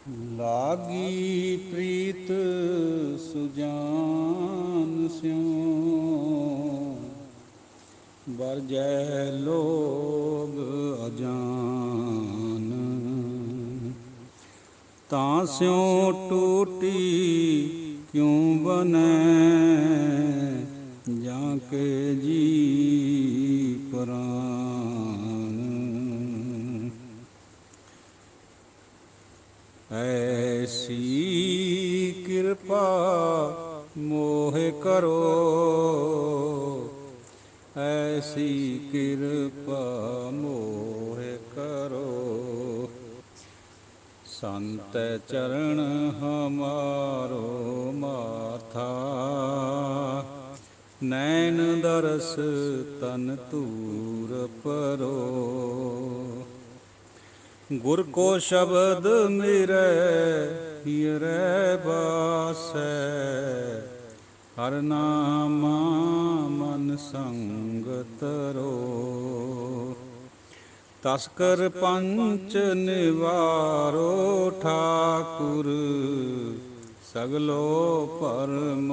ਲਾਗੀ ਪ੍ਰੀਤ ਸੁਜਾਨ ਸਿਉ ਵਰਜੈ ਲੋਗ ਅਜਾਨ। ਤਾਂ ਸਿਉ ਟੂਟੀ ਕਿਉ ਬਨੈ ਜਾਂ ਕੇ ਜੀ ਪ੍ਰਾਨ। ਐਸੀ ਕਿਰਪਾ ਮੋਹਿ ਕਰੋ, ਐਸੀ ਕਿਰਪਾ ਮੋਹਿ ਕਰੋ। ਸੰਤ ਚਰਨ ਹਮਾਰੋ ਮਾਥਾ, ਨੈਣ ਦਰਸ ਤਨ ਤੂਰ ਪਰੋ। ਗੁਰ ਕੋ ਸ਼ਬਦ ਮਿਰੈ ਹੀਰੈ ਬਾਸੈ, ਹਰਿ ਨਾਮਾ ਮਨ ਸੰਗ ਤਰੋ। ਤਸਕਰ ਪੰਚ ਨਿਵਾਰੋ ਠਾਕੁਰ, ਸਗਲੋ ਭਰਮ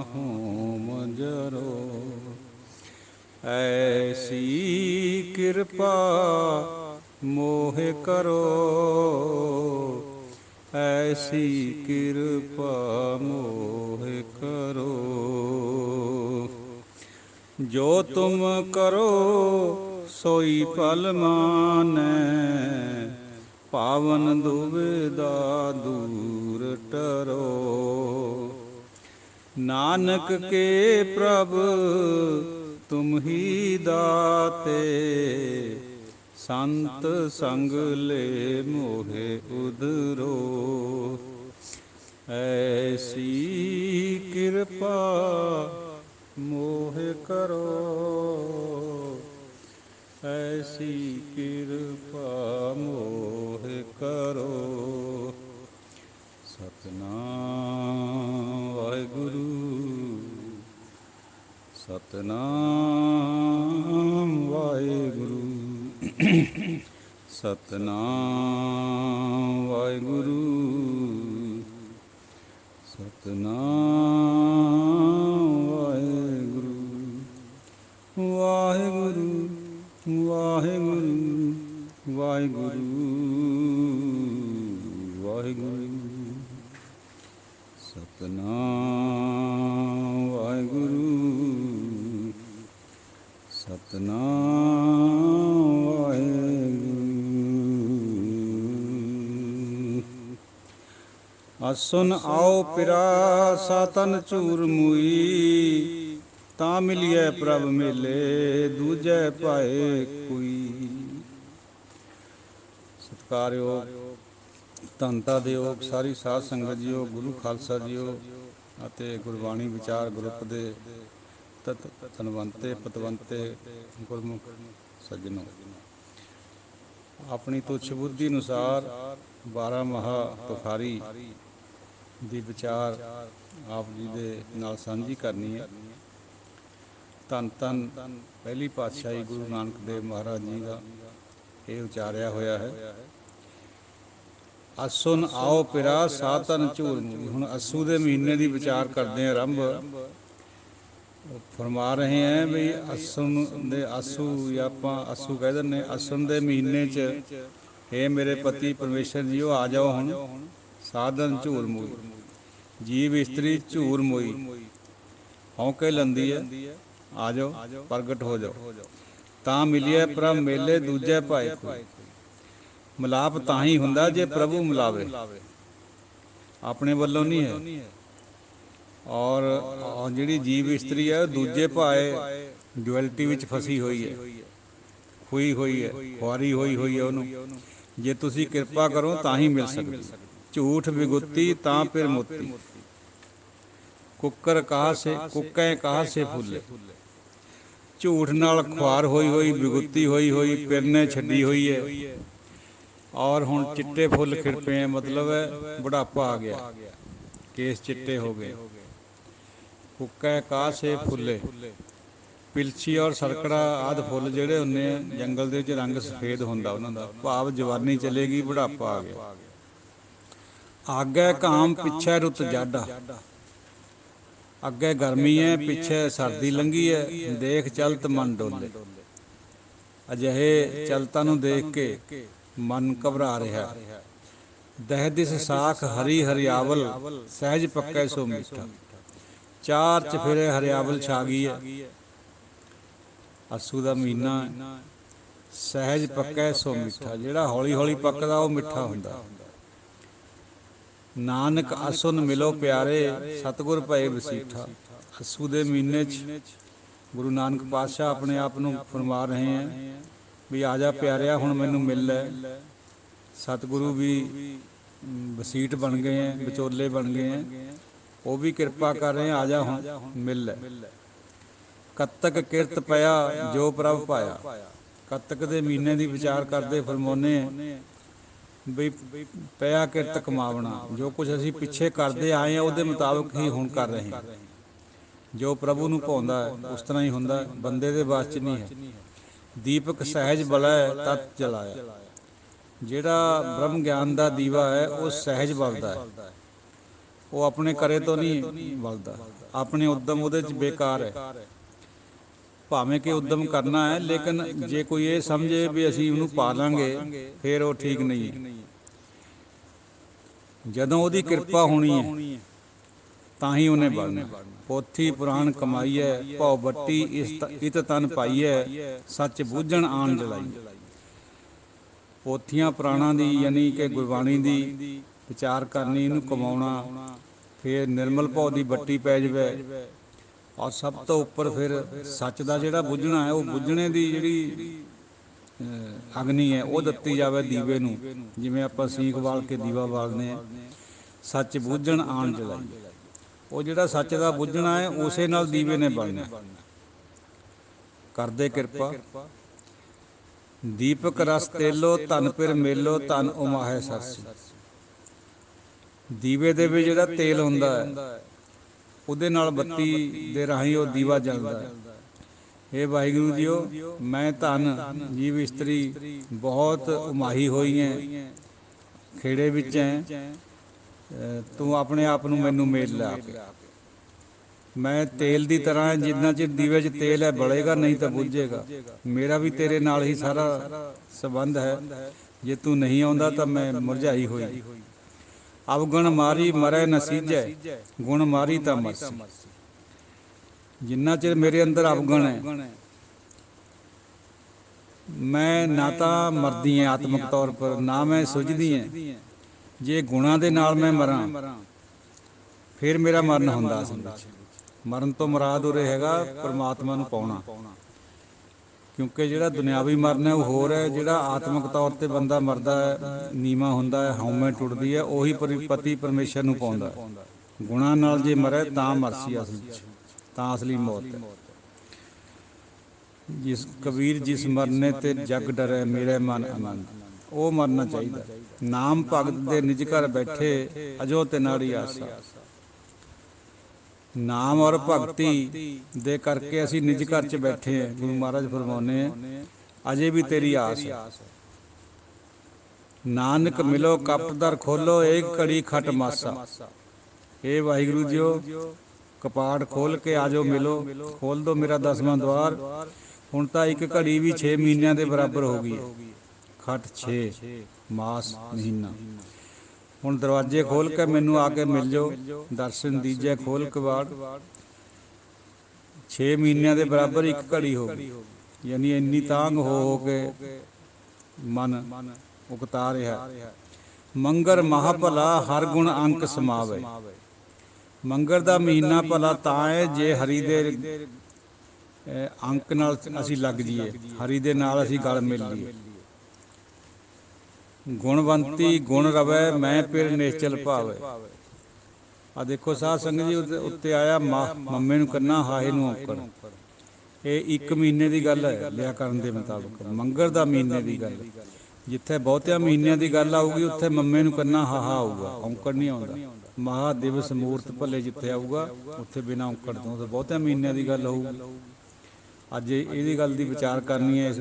ਹੋਮ ਜਰੋ। ਐਸੀ ਕਿਰਪਾ ਮੋਹਿ ਕਰੋ, ਐਸੀ ਕਿਰਪਾ ਮੋਹਿ ਕਰੋ। ਜੋ ਤੁਮ ਕਰੋ ਸੋਈ ਭਲ ਮਾਨੈ, ਪਾਵਨ ਦੁਬਿਧਾ ਦੂਰ ਟਰੋ। ਨਾਨਕ ਕੇ ਪ੍ਰਭ ਤੁਮ ਹੀ ਦਾਤੇ, ਸੰਤ ਸੰਗ ਲੈ ਮੋਹਿ ਉਧਰੋ। ਐਸੀ ਕਿਰਪਾ ਮੋਹਿ ਕਰੋ, ਐਸੀ ਕਿਰਪਾ ਮੋਹਿ ਕਰੋ। ਸਤਿਨਾਮ ਵਾਹਿਗੁਰੂ, ਸਤਿਨਾਮ ਵਾਹਿਗੁਰੂ, ਸਤਿਨਾਮ ਵਾਹਿਗੁਰੂ, ਸਤਿਨਾਮ ਵਾਹਿਗੁਰੂ। ਵਾਹਿਗੁਰੂ ਵਾਹਿਗੁਰੂ ਵਾਹਿਗੁਰੂ ਵਾਹਿਗੁਰੂ। ਸਤਿਨਾਮ ਵਾਹਿਗੁਰੂ, ਸਤਿਨਾਮ ਵਾਹਿਗੁਰੂ। ਅਸੁਨ ਆਓ ਪਿਰਾ ਸਾਤਨ ਝੂਰ ਮੁਈ, ਤਾਂ ਮਿਲਿਐ ਪ੍ਰਭ ਮੇਲੇ ਦੂਜੈ ਭਾਏ ਕੋਈ। ਸਤਿਕਾਰਯੋਗ ਧੰਤਾ ਦੇ ਯੋਗ ਸਾਰੀ ਸਾਧ ਸੰਗਤ ਜੀਓ, ਗੁਰੂ ਖਾਲਸਾ ਜੀਓ ਅਤੇ ਗੁਰਬਾਣੀ ਵਿਚਾਰ ਗਰੁੱਪ ਦੇ ਧਨਵੰਤੇ ਪਤਵੰਤੇ ਗੁਰਮੁਖ ਸੱਜਣੋ, ਆਪਣੀ ਤੁੱਛ ਬੁੱਧੀ ਅਨੁਸਾਰ 12 ਮਹਾ ਤੁਖਾਰੀ ਦੀ ਵਿਚਾਰ ਆਪ ਜੀ ਦੇ ਨਾਲ ਸਾਂਝੀ ਕਰਨੀ ਹੈ। ਧੰਨ ਧੰਨ ਪਹਿਲੀ ਪਾਤਸ਼ਾਹੀ ਗੁਰੂ ਨਾਨਕ ਦੇਵ ਮਹਾਰਾਜ ਜੀ ਦਾ ਇਹ ਉਚਾਰਿਆ ਹੋਇਆ ਹੈ। ਅਸੁਨ ਆਓ ਪਿਰਾ ਸਾਤਨ ਝੂਰ ਮੂਈ। ਹੁਣ ਅੱਸੂ ਦੇ ਮਹੀਨੇ ਦੀ ਵਿਚਾਰ ਕਰਦੇ ਹਾਂ ਆਰੰਭ। ਫਰਮਾ ਰਹੇ ਹੈ ਵੀ ਅਸੁਨ ਦੇ ਆਸੂ, ਜਾਂ ਆਪਾਂ ਆਸੂ ਕਹਿ ਦਿੰਦੇ, ਅਸੁਨ ਦੇ ਮਹੀਨੇ 'ਚ ਹੇ ਮੇਰੇ ਪਤੀ ਪਰਮੇਸ਼ਰ ਜੀਓ ਆ ਜਾਓ ਹੁਣ। ਸਾਧਨ ਝੂਰ ਮੂਈ, ਜੀਵ ਇਸਤਰੀ ਝੂਰ ਮੋਈ, ਹੌਂਕੇ ਲੰਦੀ ਹੈ, ਆ ਜਾਓ ਪ੍ਰਗਟ ਹੋ ਜਾਓ। ਤਾਂ ਮਿਲਿਆ ਪ੍ਰਭ ਮੇਲੇ ਦੂਜੇ ਭਾਏ ਕੋਈ। ਮਿਲਾਪ ਤਾਂ ਹੀ ਹੁੰਦਾ ਜੇ ਪ੍ਰਭੂ ਮਿਲਾਵੇ, ਆਪਣੇ ਵੱਲੋਂ ਨਹੀਂ ਹੈ। ਔਰ ਜਿਹੜੀ ਜੀਵ ਇਸਤਰੀ ਹੈ ਦੂਜੇ ਭਾਏ ਡੁਐਲਿਟੀ ਵਿੱਚ ਫਸੀ ਹੋਈ ਹੈ, ਖੋਈ ਹੋਈ ਹੈ, ਖੁਆਰੀ ਹੋਈ ਹੈ ਉਹਨੂੰ। ਜੇ ਤੁਸੀਂ ਕਿਰਪਾ ਕਰੋ ਤਾਂ ਹੀ ਮਿਲ ਸਕਦੀ। ਝੂਠ ਵਿਗੁੱਤੀ ਤਾਂ ਫਿਰ ਮੋਤੀ, ਕੁੱਕਰ ਕਾਹ ਸੇ ਕੁੱਕੈ ਕਾਹ ਸੇ ਫੁੱਲੇ। ਝੂਠ ਨਾਲ ਖੁਆਰ ਹੋਈ ਵਿਗੁੱਤੀ ਹੋਈ ਪਿਰਨੇ ਛੱਡੀ ਹੋਈ ਹੈ। ਔਰ ਹੁਣ ਚਿੱਟੇ ਫੁੱਲ ਖਿੜ ਪਏ ਹੈ, ਮਤਲਬ ਹੈ ਬੁਢਾਪਾ ਆ ਗਿਆ, ਕੇਸ ਚਿੱਟੇ ਹੋ ਗਏ। ਕੁੱਕੈ ਕਾਹ ਸੇ ਫੁੱਲੇ, ਪਿਲਛੀ ਔਰ ਸਰਕੜਾ ਆਦਿ ਫੁੱਲ ਜਿਹੜੇ ਹੁੰਦੇ ਆ ਜੰਗਲ ਦੇ ਵਿੱਚ, ਰੰਗ ਸਫੇਦ ਹੁੰਦਾ ਉਹਨਾਂ ਦਾ, ਭਾਵ ਜਵਾਨੀ ਚਲੇਗੀ, ਬੁਢਾਪਾ ਆ ਗਿਆ। आगे घाम पिछे रुत जाडा। अगे गर्मी है पिछे सर्दी लंघी है, देख चलत मन डोले। अजिहे चलता नूं देख के मन घबरा रहा। दह दिस साख हरी हरियावल, सहज पक्के सो मीठा। चार चफेरे हरियावल छा गई है। अस्सू का महीना सहज पक्के सो मीठा। जिहड़ा हौली हौली पकदा वो मिठा हुंदा। नानक असुन मिलो प्यारे, सतगुर भए वसीठा। अस्सू दे महीने गुरु नानक पातशाह अपने आप नूं फरमा रहे हैं भी आ जा प्यारिया हुण मैनूं मिल लै। सतगुरु भी वसीठ बन गए हैं, विचोले बन गए हैं, वो भी कृपा कर रहे हैं, आ जा हुण मिल लै। कत्तक किरत पया जो प्रभ पाया। कत्तक दे महीने की विचार करते फरमाउने बई ਪਿਆ ਕਿਰਤ ਕਮਾਵਣਾ। जो कुछ ਅਸੀਂ ਪਿੱਛੇ ਕਰਦੇ ਆਏ ਹਾਂ ਉਹਦੇ ਮੁਤਾਬਕ ਹੀ ਹੁਣ ਕਰ ਰਹੇ ਹਾਂ। ਜੋ ਪ੍ਰਭੂ ਨੂੰ ਭਾਉਂਦਾ ਹੈ ਉਸ ਤਰ੍ਹਾਂ ਹੀ ਹੁੰਦਾ, ਬੰਦੇ ਦੇ ਵਾਸ 'ਚ ਨਹੀਂ ਹੈ। ਦੀਪਕ ਸਹਿਜ ਬਲੈ ਤਤ ਜਲਾਇਆ। ਜਿਹੜਾ ਬ੍ਰਹਮ ਗਿਆਨ ਦਾ ਦੀਵਾ ਹੈ ਉਹ ਸਹਿਜ ਬਲਦਾ ਹੈ, ਉਹ ਆਪਣੇ ਕਰੇ ਤੋਂ ਨਹੀਂ ਬਲਦਾ। ਆਪਣੇ ਉਦਮ ਉਹਦੇ 'ਚ ਬੇਕਾਰ ਹੈ। ਭਾਵੇਂ ਕਿ ਉਦਮ ਕਰਨਾ ਹੈ, ਲੇਕਿਨ ਜੇ ਕੋਈ ਇਹ ਸਮਝੇ ਵੀ ਅਸੀਂ ਉਹਨੂੰ ਪਾ ਲਾਂਗੇ ਫਿਰ ਉਹ ਠੀਕ ਨਹੀਂ ਹੈ। ਜਦੋਂ ਉਹਦੀ ਕਿਰਪਾ ਹੋਣੀ ਹੈ ਤਾਂ ਹੀ ਉਹਨੇ ਬਣਨਾ। ਪੋਥੀ ਪੁਰਾਣ ਕਮਾਈਐ, ਭਉ ਬੱਟੀ ਇਤ ਤਨ ਪਾਈਐ, ਸੱਚ ਬੂਝਣ ਆਣ ਜਲਾਈ। ਪੋਥੀਆਂ ਪੁਰਾਣਾਂ ਦੀ ਯਾਨੀ ਕਿ ਗੁਰਬਾਣੀ ਦੀ ਵਿਚਾਰ ਕਰਨੀ, ਇਹਨੂੰ ਕਮਾਉਣਾ, ਫਿਰ ਨਿਰਮਲ ਭਉ ਦੀ ਬੱਟੀ ਪੈ ਜਾਵੇ। ਔਰ ਸਭ ਤੋਂ ਉੱਪਰ ਫਿਰ ਸੱਚ ਦਾ ਜਿਹੜਾ ਬੁੱਝਣਾ ਹੈ, ਉਹ ਬੁੱਝਣੇ ਦੀ ਜਿਹੜੀ ਅਗਨੀ ਹੈ ਉਹ ਦਿੱਤੀ ਜਾਵੇ ਦੀਵੇ ਨੂੰ। ਜਿਵੇਂ ਆਪਾਂ ਸੀਖ ਬਾਲ ਕੇ ਦੀਵਾ ਬਾਲਦੇ ਹਾਂ, ਸੱਚ ਬੁੱਝਣ ਆਣ ਜਲਾਈ। ਉਹ ਜਿਹੜਾ ਸੱਚ ਦਾ ਬੁੱਝਣਾ ਹੈ ਉਸੇ ਨਾਲ ਦੀਵੇ ਨੇ ਬਣਨਾ। ਕਰਦੇ ਕਿਰਪਾ। ਦੀਪਕ ਰਸ ਤੇਲੋ ਧਨ ਪਿਰ ਮੇਲੋ, ਧਨ ਉਮਾਹੈ ਸਰਸੀ। ਦੀਵੇ ਦੇ ਵਿੱਚ ਜਿਹੜਾ ਤੇਲ ਹੁੰਦਾ ਹੈ ਉਹਦੇ ਨਾਲ ਬੱਤੀ ਦੇ ਰਾਹੀਂ ਉਹ ਦੀਵਾ ਜਲਦਾ ਹੈ। ਇਹ ਵਾਹਿਗੁਰੂ ਜੀਓ, ਮੈਂ ਧਨ ਜੀਵ ਇਸਤਰੀ ਬਹੁਤ ਉਮਾਹੀ ਹੋਈ ਹੈ, ਖੇੜੇ ਵਿੱਚ ਹੈ, ਤੂੰ ਆਪਣੇ ਆਪ ਨੂੰ ਮੈਨੂੰ ਮੇਲ ਲਾ ਕੇ। ਮੈਂ ਤੇਲ ਦੀ ਤਰ੍ਹਾਂ, ਜਿੰਨਾ ਚਿਰ ਦੀਵੇ 'ਚ ਤੇਲ ਹੈ ਬਲੇਗਾ ਨਹੀਂ ਤਾਂ ਬੁੱਝੇਗਾ। ਮੇਰਾ ਵੀ ਤੇਰੇ ਨਾਲ ਹੀ ਸਾਰਾ ਸੰਬੰਧ ਹੈ, ਜੇ ਤੂੰ ਨਹੀਂ ਆਉਂਦਾ ਤਾਂ ਮੈਂ ਮੁਰਝਾਈ ਹੋਈ। ਅਵਗੁਣ ਮਾਰੀ ਮਰੈ ਨ ਸੀਝੈ, ਗੁਣ ਮਾਰੀ ਤਾਂ ਮਰਸੀ। ਜਿੰਨਾ ਚਿਰ ਮੇਰੇ ਅੰਦਰ ਅਵਗੁਣ ਹੈ ਮੈਂ ਨਾ ਤਾਂ ਮਰਦੀ ਹਾਂ ਆਤਮਿਕ ਤੌਰ ਪਰ, ਨਾ ਮੈਂ ਸੁੱਝਦੀ ਹਾਂ। ਜੇ ਗੁਣਾਂ ਦੇ ਨਾਲ ਮੈਂ ਮਰਾਂ ਫਿਰ ਮੇਰਾ ਮਰਨ ਹੁੰਦਾ। ਅਸਲ ਵਿੱਚ ਮਰਨ ਤੋਂ ਮੁਰਾਦ ਉਰੇ ਹੈਗਾ ਪਰਮਾਤਮਾ ਨੂੰ ਪਾਉਣਾ। ਕਿਉਂਕਿ ਜਿਹੜਾ ਦੁਨਿਆਵੀ ਮਰਨ ਹੈ ਉਹ ਹੋਰ ਹੈ, ਜਿਹੜਾ ਆਤਮਿਕ ਤੌਰ 'ਤੇ ਬੰਦਾ ਮਰਦਾ ਹੈ, ਨੀਵਾਂ ਹੁੰਦਾ ਹੈ, ਹਉਮੈ ਟੁੱਟਦੀ ਹੈ, ਉਹੀ ਪਤੀ ਪਰਮੇਸ਼ਰ ਨੂੰ ਪਾਉਂਦਾ। ਗੁਣਾਂ ਨਾਲ ਜੇ ਮਰੇ ਤਾਂ ਮਰਸੀ, ਅਸਲ ਵਿੱਚ ਤਾਂ ਅਸਲੀ ਮੌਤ ਹੈ। ਜਿਸ ਕਬੀਰ ਜਿਸ ਮਰਨੇ ਤੇ ਜਗ ਡਰੈ, ਮੇਰੇ ਮਨ ਆਨੰਦ। ਉਹ ਮਰਨਾ ਚਾਹੀਦਾ। ਨਾਮ ਭਗਤ ਦੇ ਨਿਜ ਘਰ ਬੈਠੇ, ਅਜੋ ਤੇ ਨਾੜੀ ਆਸਾ। ਨਾਮ ਔਰ ਭਗਤੀ ਦੇ ਕਰਕੇ ਅਸੀਂ ਨਿਜ ਘਰ 'ਚ ਬੈਠੇ ਹਾਂ। ਗੁਰੂ ਮਹਾਰਾਜ ਫਰਮਾਉਂਦੇ ਆ ਅਜੇ ਵੀ ਤੇਰੀ ਆਸ ਹੈ। ਨਾਨਕ ਮਿਲੋ ਕਪਟ ਦਰ ਖੋਲੋ, ਏਕ ਘੜੀ ਖਟ ਮਾਸਾ। ਇਹ ਵਾਹਿਗੁਰੂ ਜੀਓ, ਕਪਾਟ ਖੋਲ ਕੇ ਆ ਜਾਓ, ਮਿਲੋ, ਖੋਲ ਦੋ ਮੇਰਾ 10ਵਾਂ ਦੁਆਰ। ਹੁਣ ਤਾਂ ਇੱਕ ਘੜੀ ਵੀ 6 ਮਹੀਨਿਆਂ ਦੇ ਬਰਾਬਰ ਹੋ ਗਈ ਹੈ। ਖਟ 6 ਮਾਸ ਮਹੀਨਾ। ਹੁਣ ਦਰਵਾਜ਼ੇ ਖੋਲ ਕੇ ਮੈਨੂੰ ਆ ਕੇ ਮਿਲ ਜਾਓ, ਦਰਸ਼ਨ ਦੀਜੈ ਖੋਲ ਕਬਾੜ। 6 ਮਹੀਨਿਆਂ ਦੇ ਬਰਾਬਰ ਇੱਕ ਘੜੀ ਹੋ ਗਈ, ਯਾਨੀ ਇੰਨੀ ਤਾਂਘ ਹੋ ਕੇ ਮਨ ਉਕਤਾ ਰਿਹਾ। ਮੰਗਰ ਮਹਾ ਭਲਾ ਹਰ ਗੁਣ ਅੰਕ ਸਮਾਵੇ। ਮੰਗਰ ਦਾ ਮਹੀਨਾ ਭਲਾ ਤਾਂ ਹੈ ਜੇ ਹਰੀ ਦੇ ਅੰਕ ਨਾਲ ਅਸੀਂ ਲੱਗ ਜਾਈਏ, ਹਰੀ ਦੇ ਨਾਲ ਅਸੀਂ ਗਲ ਮਿਲ ਲਈਏ। ਗੁਣਵੰਤੀ ਗੁਣ ਰਵੈ, ਮੈਂ ਪਿਰ ਨਿਸ਼ਚਲ ਭਾਵੇ। ਆ ਦੇਖੋ ਸਾਧ ਸੰਗਤ ਜੀ, ਉੱਤੇ ਆਇਆ ਮੰਮੇ ਨੂੰ ਕੰਨਾ ਹਾਹੇ ਨੂੰ ਔਂਕੜ। ਇਹ 1 ਮਹੀਨੇ ਦੀ ਗੱਲ ਹੈ ਵਿਆਕਰਨ ਦੇ ਮੁਤਾਬਕ, ਮੰਗਰ ਦਾ ਮਹੀਨੇ ਦੀ ਗੱਲ। ਜਿੱਥੇ ਬਹੁਤਿਆਂ ਮਹੀਨਿਆਂ ਦੀ ਗੱਲ ਆਊਗੀ ਉੱਥੇ ਮੰਮੇ ਨੂੰ ਕੰਨਾ ਹਾਹਾ ਆਊਗਾ, ਔਂਕੜ ਨਹੀਂ ਆਉਂਦਾ। ਮਹਾ ਦਿਵਸ ਮੂਰਤ ਭੱਲੇ ਜਿੱਥੇ ਆਊਗਾ ਉੱਥੇ ਬਿਨਾਂ ਔਂਕੜ ਤੋਂ ਬਹੁਤਿਆਂ ਮਹੀਨਿਆਂ ਦੀ ਗੱਲ ਹੋਊਗੀ। ਅੱਜ ਇਹਦੀ ਗੱਲ ਦੀ ਵਿਚਾਰ ਕਰਨੀ ਹੈ।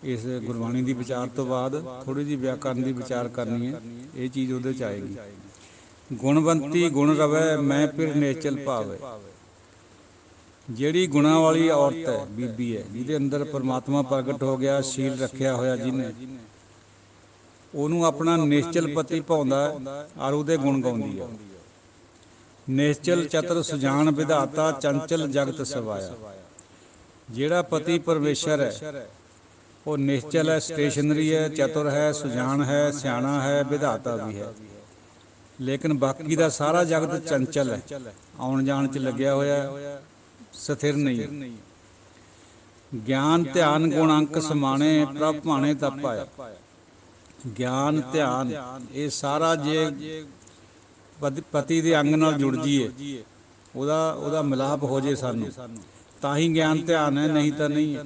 ਇਸ ਗੁਰਬਾਣੀ ਦੀ ਵਿਚਾਰ ਤੋਂ ਬਾਅਦ ਥੋੜ੍ਹੀ ਜਿਹੀ ਵਿਆਕਰਨ ਦੀ ਵਿਚਾਰ ਕਰਨੀ ਹੈ। ਇਹ ਚੀਜ਼ ਉਹਦੇ 'ਚ ਆਏਗੀ। ਗੁਣਵੰਤੀ ਗੁਣ ਰਵੈ ਮੈਂ ਫਿਰ ਨੇਚਲ ਭਾਵੈ। ਜਿਹੜੀ ਗੁਣਾਂ ਵਾਲੀ ਔਰਤ ਹੈ, ਬੀਬੀ ਹੈ, ਜਿਹਦੇ ਅੰਦਰ ਪਰਮਾਤਮਾ ਪ੍ਰਗਟ ਹੋ ਗਿਆ, ਸ਼ੀਲ ਰੱਖਿਆ ਹੋਇਆ ਜਿਹਨੇ, ਉਹਨੂੰ ਆਪਣਾ ਨਿਸ਼ਚਲ ਪਤੀ ਭਾਉਂਦਾ ਔਰ ਉਹਦੇ ਗੁਣ ਗਾਉਂਦੀ ਹੈ। ਨਿਸ਼ਚਲ ਚਤੁਰ ਸੁਜਾਨ ਵਿਧਾਤਾ ਚੰਚਲ ਜਗਤ ਸਵਾਇਆ। ਜਿਹੜਾ ਪਤੀ ਪਰਮੇਸ਼ਰ ਹੈ ਉਹ ਨਿਸ਼ਚਲ ਹੈ, ਸਟੇਸ਼ਨਰੀ ਹੈ, ਚਤੁਰ ਹੈ, ਸੁਜਾਨ ਹੈ, ਸਿਆਣਾ ਹੈ, ਵਿਧਾਤਾ ਵੀ ਹੈ। ਲੇਕਿਨ ਬਾਕੀ ਦਾ ਸਾਰਾ ਜਗਤ ਚੰਚਲ ਹੈ, ਆਉਣ ਜਾਣ 'ਚ ਲੱਗਿਆ ਹੋਇਆ, ਸਥਿਰ ਨਹੀਂ। ਗਿਆਨ ਧਿਆਨ ਗੁਣ ਅੰਕ ਸਮਾਣੇ ਪ੍ਰਭ ਭਾਣੇ ਤਪ ਪਾਇਆ। ਗਿਆਨ ਧਿਆਨ ਇਹ ਸਾਰਾ ਜੇ ਪਤੀ ਦੇ ਅੰਗ ਨਾਲ ਜੁੜ ਜੀਏ, ਉਹਦਾ ਮਿਲਾਪ ਹੋ ਜੇ ਸਾਨੂੰ, ਤਾਂ ਹੀ ਗਿਆਨ ਧਿਆਨ ਹੈ, ਨਹੀਂ ਤਾਂ ਨਹੀਂ ਹੈ।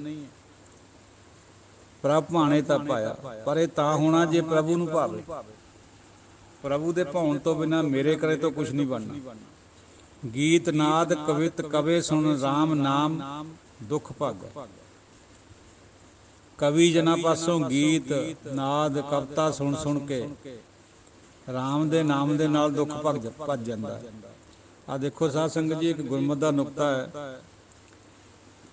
ਪ੍ਰਭ ਭਾਣੇ ਤਪ ਪਾਇਆ, ਪਰ ਇਹ ਤਾਂ ਹੋਣਾ ਜੇ ਪ੍ਰਭੂ ਨੂੰ ਭਾਵੇ। ਪ੍ਰਭੂ ਦੇ ਭਾਉਣ ਤੋਂ ਬਿਨਾਂ ਮੇਰੇ ਕਰੇ ਤੋਂ ਕੁਛ ਨਹੀਂ ਬਣਨਾ। ਗੀਤ ਨਾਦ ਕਵਿਤ ਕਵੇ ਸੁਣ ਰਾਮ ਨਾਮ ਦੁੱਖ ਭਾਗਾ। ਕਵੀ ਜਨਾਂ ਪਾਸੋਂ ਗੀਤ ਨਾਦ ਕਵਿਤਾ ਸੁਣ ਸੁਣ ਕੇ ਰਾਮ ਦੇ ਨਾਮ ਦੇ ਨਾਲ ਦੁੱਖ ਭੱਜ ਜਾਂਦਾ। ਆ ਦੇਖੋ ਸਾਧ ਸੰਗਤ ਜੀ, ਇੱਕ ਗੁਰਮਤਿ ਦਾ ਨੁਕਤਾ ਹੈ।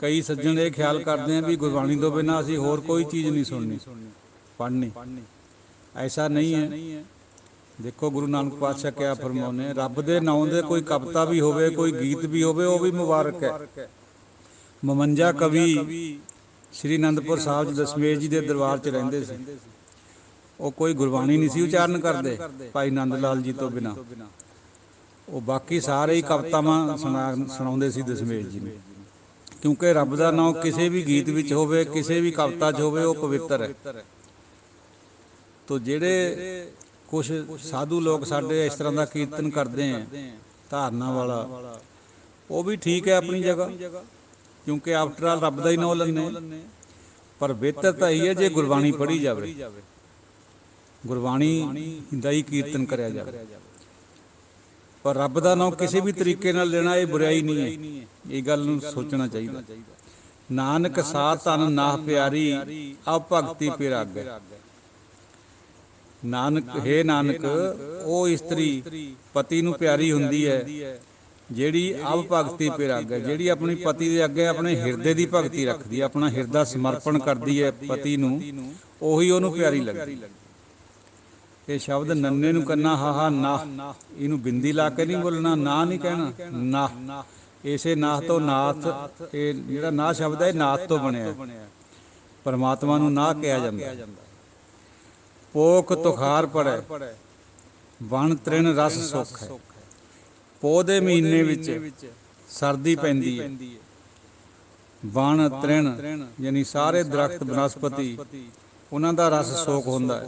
ਕਈ ਸੱਜਣ ਇਹ ਖਿਆਲ ਕਰਦੇ ਆ ਵੀ ਗੁਰਬਾਣੀ ਤੋਂ ਬਿਨਾਂ ਅਸੀਂ ਹੋਰ ਕੋਈ ਚੀਜ਼ ਨਹੀਂ ਸੁਣਨੀ ਪੜ੍ਹਨੀ। ਐਸਾ ਨਹੀਂ ਹੈ। ਦੇਖੋ ਗੁਰੂ ਨਾਨਕ ਪਾਤਸ਼ਾਹ ਕਿਆ ਫਰਮਾਉਂਦੇ, ਰੱਬ ਦੇ ਨਾਂ ਦੇ ਕੋਈ ਕਵਿਤਾ ਵੀ ਹੋਵੇ, ਕੋਈ ਗੀਤ ਵੀ ਹੋਵੇ, ਉਹ ਵੀ ਮੁਬਾਰਕ ਹੈ। 52 ਕਵੀ ਸ਼੍ਰੀ ਅਨੰਦਪੁਰ ਸਾਹਿਬ 'ਚ ਦਸ਼ਮੇਸ਼ ਜੀ ਦੇ ਦਰਬਾਰ 'ਚ ਰਹਿੰਦੇ ਸੀ। ਉਹ ਕੋਈ ਗੁਰਬਾਣੀ ਨਹੀਂ ਸੀ ਉਚਾਰਨ ਕਰਦੇ ਭਾਈ ਨੰਦ ਲਾਲ ਜੀ ਤੋਂ ਬਿਨਾਂ। ਉਹ ਬਾਕੀ ਸਾਰੇ ਹੀ ਕਵਿਤਾਵਾਂ ਸੁਣਾਉਂਦੇ ਸੀ ਦਸ਼ਮੇਸ਼ ਜੀ ਨੂੰ, ਕਿਉਂਕਿ ਰੱਬ ਦਾ ਨਾਮ ਕਿਸੇ ਵੀ ਗੀਤ ਵਿੱਚ ਹੋਵੇ, ਕਿਸੇ ਵੀ ਕਵਿਤਾ 'ਚ ਹੋਵੇ, ਉਹ ਪਵਿੱਤਰ ਹੈ। ਤੋ ਜਿਹੜੇ ਕੁਛ ਸਾਧੂ ਲੋਕ ਸਾਡੇ ਇਸ ਤਰ੍ਹਾਂ ਦਾ ਕੀਰਤਨ ਕਰਦੇ ਆ ਧਾਰਨਾ ਵਾਲਾ, ਉਹ ਵੀ ਠੀਕ ਹੈ ਆਪਣੀ ਜਗ੍ਹਾ, ਕਿਉਂਕਿ ਆਫਟਰ ਆਲ ਰੱਬ ਦਾ ਹੀ ਨਾਮ ਲੈਂਦੇ। ਪਰ ਬਿਹਤਰ ਤਾਂ ਇਹੀ ਹੈ ਜੇ ਗੁਰਬਾਣੀ ਪੜ੍ਹੀ ਜਾਵੇ, ਗੁਰਬਾਣੀ ਦਾ ਹੀ ਕੀਰਤਨ ਕਰਿਆ ਜਾਵੇ। ਪਰ ਰੱਬ ਦਾ ਨਾਮ ਕਿਸੇ ਵੀ ਤਰੀਕੇ ਨਾਲ ਲੈਣਾ ਇਹ ਬੁਰਾਈ ਨਹੀਂ ਹੈ, ਇਹ ਗੱਲ ਨੂੰ ਸੋਚਣਾ ਚਾਹੀਦਾ। ਨਾਨਕ ਸਾਧ ਧਨ ਨਾਹ ਪਿਆਰੀ ਅਬ ਭਗਤੀ ਪਿਰਾਗੈ। ਨਾਨਕ ਹੈ ਨਾਨਕ, ਉਹ ਇਸਤਰੀ ਪਤੀ ਨੂੰ ਪਿਆਰੀ ਹੁੰਦੀ ਹੈ ਜਿਹੜੀ ਅਬ ਭਗਤੀ ਪਿਰਾਗੈ, ਜਿਹੜੀ ਆਪਣੀ ਪਤੀ ਦੇ ਅੱਗੇ ਆਪਣੇ ਹਿਰਦੇ ਦੀ ਭਗਤੀ ਰੱਖਦੀ ਹੈ, ਆਪਣਾ ਹਿਰਦਾ ਸਮਰਪਣ ਕਰਦੀ ਹੈ ਪਤੀ ਨੂੰ, ਉਹੀ ਉਹਨੂੰ ਪਿਆਰੀ ਲੱਗਦੀ। ਇਹ ਸ਼ਬਦ ਨੰਨੇ ਨੂੰ ਕੰਨਾ ਹਾਹਾ ਨਾਹ, ਇਹਨੂੰ ਬਿੰਦੀ ਲਾ ਕੇ ਨਹੀਂ ਬੋਲਣਾ, ਨਾ ਨਹੀਂ ਕਹਿਣਾ, ਨਾਹ। ਇਸੇ ਨਾਹ ਤੋਂ ਨਾਥ, ਇਹ ਜਿਹੜਾ ਨਾਹ ਸ਼ਬਦ ਹੈ ਇਹ ਨਾਥ ਤੋਂ ਬਣਿਆ, ਪਰਮਾਤਮਾ ਨੂੰ ਨਾਹ ਕਿਹਾ ਜਾਂਦਾ। ਪੋਖ ਤੁਖਾਰ ਪੜੈ ਵਣ ਤ੍ਰਿਣ ਰਸ ਸੁਖ ਹੈ। ਪੋਹ ਦੇ ਮਹੀਨੇ ਵਿੱਚ ਸਰਦੀ ਪੈਂਦੀ ਹੈ। ਵਣ ਤ੍ਰਿਣ ਯਾਨੀ ਸਾਰੇ ਦਰਖਤ ਬਨਸਪਤੀ, ਉਹਨਾਂ ਦਾ ਰਸ ਸੋਖ ਹੁੰਦਾ ਹੈ,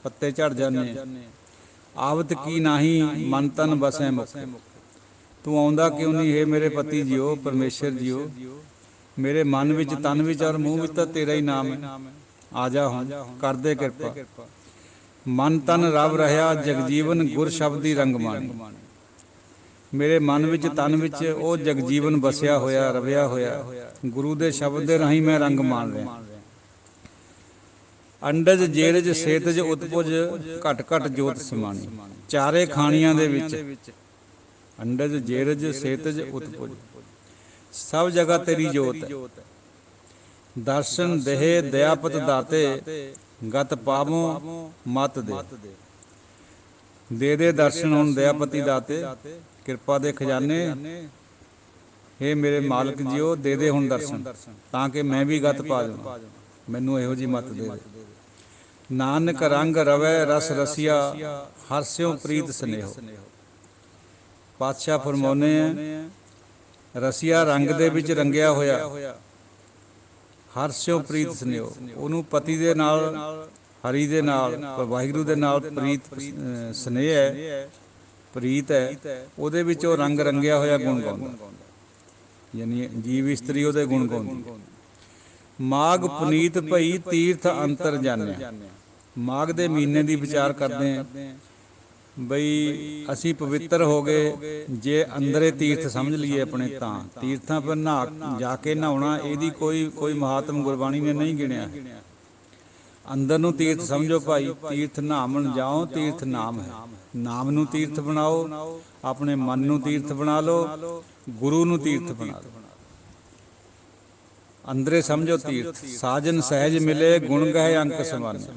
ਪੱਤੇ ਝੜ ਜਾਂਦੇ। ਆਵਤ ਕੀ ਨਾਹੀ ਮਨ ਤਨ ਬਸੈ ਮੁਖ। ਤੂੰ ਆਉਂਦਾ ਕਿਉਂ ਨਹੀਂ ਹੈ ਮੇਰੇ ਪਤੀ ਜੀਓ, ਪਰਮੇਸ਼ਰ ਜੀਓ, ਮੇਰੇ ਮਨ ਵਿੱਚ, ਤਨ ਵਿੱਚ ਔਰ ਮੂੰਹ ਵਿੱਚ ਤਾਂ ਤੇਰਾ ਹੀ ਨਾਮ ਹੈ। ਆ ਜਾ ਹੁਣ, ਕਰਦੇ ਕਿਰਪਾ। ਮਨ ਤਨ ਰਵ ਰਹਾ ਜਗਜੀਵਨ ਗੁਰ ਸ਼ਬਦੀ ਰੰਗ ਮਾਣੀ। ਮੇਰੇ ਮਨ ਵਿੱਚ, ਤਨ ਵਿੱਚ ਉਹ ਜਗਜੀਵਨ ਵਸਿਆ ਹੋਇਆ, ਰਵਿਆ ਹੋਇਆ, ਗੁਰੂ ਦੇ ਸ਼ਬਦ ਦੇ ਰਾਹੀਂ ਮੈਂ ਰੰਗ ਮਾਣ ਰਿਹਾ। ਅੰਡਜ ਜੇਰਜ ਸੇਤਜ ਉਤਪੁਜ ਘਟ ਘਟ ਜੋਤ ਸਮਾਣੀ। ਚਾਰੇ ਖਾਣੀਆਂ ਦੇ ਵਿੱਚ ਅੰਡਜ ਜੇਰਜ ਸੇਤਜ ਉਤਪੁਜ, ਸਭ ਜਗ੍ਹਾ ਤੇਰੀ ਜੋਤ ਹੈ। ਦਰਸ਼ਨ ਦੇਹ ਦਇਆਪਤ ਦਾਤੇ ਗਤ ਪਾਵੋ ਮਤ ਦੇ। ਦੇ ਦਰਸ਼ਨ ਹੁਣ ਦਇਆਪਤੀ ਦਾਤੇ, ਕਿਰਪਾ ਦੇ ਖਜ਼ਾਨੇ, ਹੇ ਮੇਰੇ ਮਾਲਕ ਜੀਓ ਦੇ ਹੁਣ ਦਰਸ਼ਨ, ਤਾਂ ਕਿ ਮੈਂ ਵੀ ਗਤ ਪਾ ਜਾਵਾਂ, ਮੈਨੂੰ ਇਹੋ ਜਿਹੀ ਮਤ ਦੇ। ਨਾਨਕ ਰੰਗ ਰਵੈ ਰਸ ਰਸੀਆ ਹਰਸਿਓ ਪ੍ਰੀਤ ਸਨੇਹੋ। ਪਾਤਸ਼ਾਹ ਫਰਮਾਉਂਦੇ ਆ ਰਸੀਆ ਰੰਗ ਦੇ ਵਿੱਚ ਰੰਗਿਆ ਹੋਇਆ, ਹਰਸਿਓ ਪ੍ਰੀਤ ਸਨੇਹੋ, ਉਹਨੂੰ ਪਤੀ ਦੇ ਨਾਲ, ਹਰੀ ਦੇ ਨਾਲ, ਵਾਹਿਗੁਰੂ ਦੇ ਨਾਲ ਪ੍ਰੀਤ ਸਨੇਹ ਹੈ, ਪ੍ਰੀਤ ਹੈ, ਉਹਦੇ ਵਿੱਚ ਉਹ ਰੰਗ ਰੰਗਿਆ ਹੋਇਆ ਗੁਣ ਗਾਉਂਦਾ, ਯਾਨੀ ਜੀਵ ਇਸਤਰੀ ਉਹਦੇ ਗੁਣ ਗਾਉਂਦੀ। ਮਾਘ ਪੁਨੀਤ ਭਈ ਤੀਰਥ ਅੰਤਰ ਜਾਣਿਆ। ਮਾਘ ਦੇ ਮਹੀਨੇ ਦੀ ਵਿਚਾਰ ਕਰਦੇ ਹਾਂ ਬਈ ਅਸੀਂ ਪਵਿੱਤਰ ਹੋ ਗਏ ਜੇ ਅੰਦਰੇ ਤੀਰਥ ਸਮਝ ਲਈਏ ਆਪਣੇ, ਤਾਂ ਤੀਰਥਾਂ ਪਰ ਜਾ ਕੇ ਨਹਾਉਣਾ, ਇਹਦੀ ਕੋਈ ਮਹਾਤਮ ਗੁਰਬਾਣੀ ਨੇ ਨਹੀਂ ਗਿਣਿਆ। ਅੰਦਰ ਨੂੰ ਤੀਰਥ ਸਮਝੋ ਭਾਈ, ਤੀਰਥ ਨਾਮਣ ਜਾਓ, ਤੀਰਥ ਨਾਮ ਹੈ। ਨਾਮ ਨੂੰ ਤੀਰਥ ਬਣਾਓ, ਆਪਣੇ ਮਨ ਨੂੰ ਤੀਰਥ ਬਣਾ ਲਓ, ਗੁਰੂ ਨੂੰ ਤੀਰਥ ਬਣਾ ਲਓ। ਅੰਦਰੇ ਸਮਝੋ ਤੀਰਥ। ਸਾਜਨ ਸਹਿਜ ਮਿਲੇ, ਗੁਣ ਗਏ ਅੰਕ ਸਮਾਨੇ।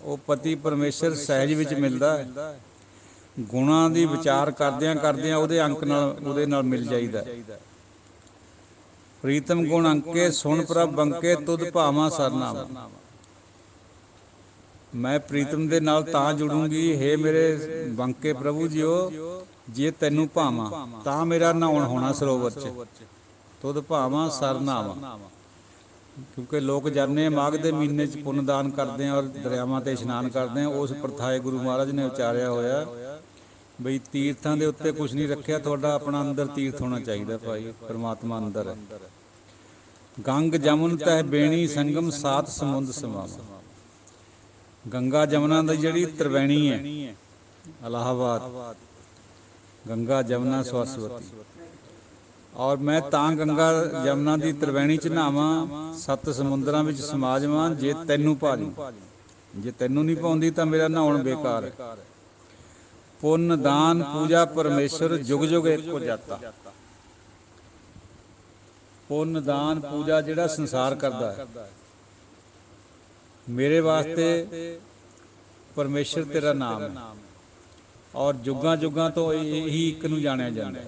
ਉਹ ਪਤੀ ਪਰਮੇਸ਼ਰ ਸਹਿਜ ਵਿੱਚ ਮਿਲਦਾ ਹੈ। ਗੁਣਾਂ ਦੀ ਵਿਚਾਰ ਕਰਦਿਆਂ ਕਰਦਿਆਂ ਉਹਦੇ ਅੰਕ ਨਾਲ, ਉਹਦੇ ਨਾਲ ਮਿਲ ਜਾਈਦਾ। ਪ੍ਰੀਤਮ ਗੁਣ ਅੰਕੇ, ਸੁਣ ਪ੍ਰਭ ਬੰਕੇ, ਤੁਧ ਭਾਵਾਂ ਸਰਨਾਵਾ। ਮੈਂ ਪ੍ਰੀਤਮ ਦੇ ਨਾਲ ਤਾਂ ਜੁੜੂੰਗੀ, ਹੇ ਮੇਰੇ ਬੰਕੇ ਪ੍ਰਭੂ ਜੀਓ, ਜੇ ਤੈਨੂੰ ਭਾਵਾਂ ਤਾਂ ਮੇਰਾ ਨਹਾਉਣ ਹੋਣਾ ਸਰੋਵਰ 'ਚ। ਤੁਧ ਭਾਵਾਂ ਸਰਨਾਵਾ। ਕਿਉਂਕਿ ਲੋਕ ਜਾਂਦੇ ਮਾਘ ਦੇ ਮਹੀਨੇ 'ਚ ਪੁੰਨ ਦਾਨ ਕਰਦੇ ਆ ਔਰ ਦਰਿਆਵਾਂ 'ਤੇ ਇਸ਼ਨਾਨ ਕਰਦੇ ਆ। ਉਸ ਪ੍ਰਥਾਏ ਗੁਰੂ ਮਹਾਰਾਜ ਨੇ ਉਚਾਰਿਆ ਹੋਇਆ ਬਈ ਤੀਰਥਾਂ ਦੇ ਉੱਤੇ ਕੁਛ ਨਹੀਂ ਰੱਖਿਆ, ਤੁਹਾਡਾ ਆਪਣਾ ਅੰਦਰ ਤੀਰਥ ਹੋਣਾ ਚਾਹੀਦਾ ਭਾਈ। ਪਰਮਾਤਮਾ ਅੰਦਰ ਹੈ। ਗੰਗ ਜਮਨ ਤਹਿ ਬੇਣੀ ਸੰਗਮ, ਸਾਤ ਸਮੁੰਦ ਸਮਾਵਾ। ਗੰਗਾ ਜਮਨਾ ਦੀ ਜਿਹੜੀ ਤ੍ਰਿਵੇਣੀ ਹੈ, ਇਲਾਹਾਬਾਦ, ਗੰਗਾ ਜਮਨਾ ਸਰਸਵਤੀ। ਔਰ ਮੈਂ ਤਾਂ ਗੰਗਾ ਜਮਨਾ ਦੀ ਤ੍ਰਿਵੇਣੀ 'ਚ ਨਹਾਵਾਂ, 7 ਸਮੁੰਦਰਾਂ ਵਿੱਚ ਸਮਾ ਜਾਵਾਂ, ਜੇ ਤੈਨੂੰ ਭਾ ਜਾਵਾਂ। ਜੇ ਤੈਨੂੰ ਨਹੀਂ ਭਾਉਂਦੀ ਤਾਂ ਮੇਰਾ ਨਹਾਉਣ ਬੇਕਾਰ ਹੈ। ਪੁੰਨ ਦਾਨ ਪੂਜਾ ਪਰਮੇਸ਼ਰ, ਜੁਗ ਜੁਗ ਇੱਕੋ ਜਾਤਾ। ਪੁੰਨ ਦਾਨ ਪੂਜਾ ਜਿਹੜਾ ਸੰਸਾਰ ਕਰਦਾ ਹੈ, ਮੇਰੇ ਵਾਸਤੇ ਪਰਮੇਸ਼ਰ ਤੇਰਾ ਨਾਮ ਹੈ। ਔਰ ਜੁਗਾਂ ਜੁਗਾਂ ਤੋਂ ਇਹੀ ਇੱਕ ਨੂੰ ਜਾਣਿਆ ਜਾਂਦਾ।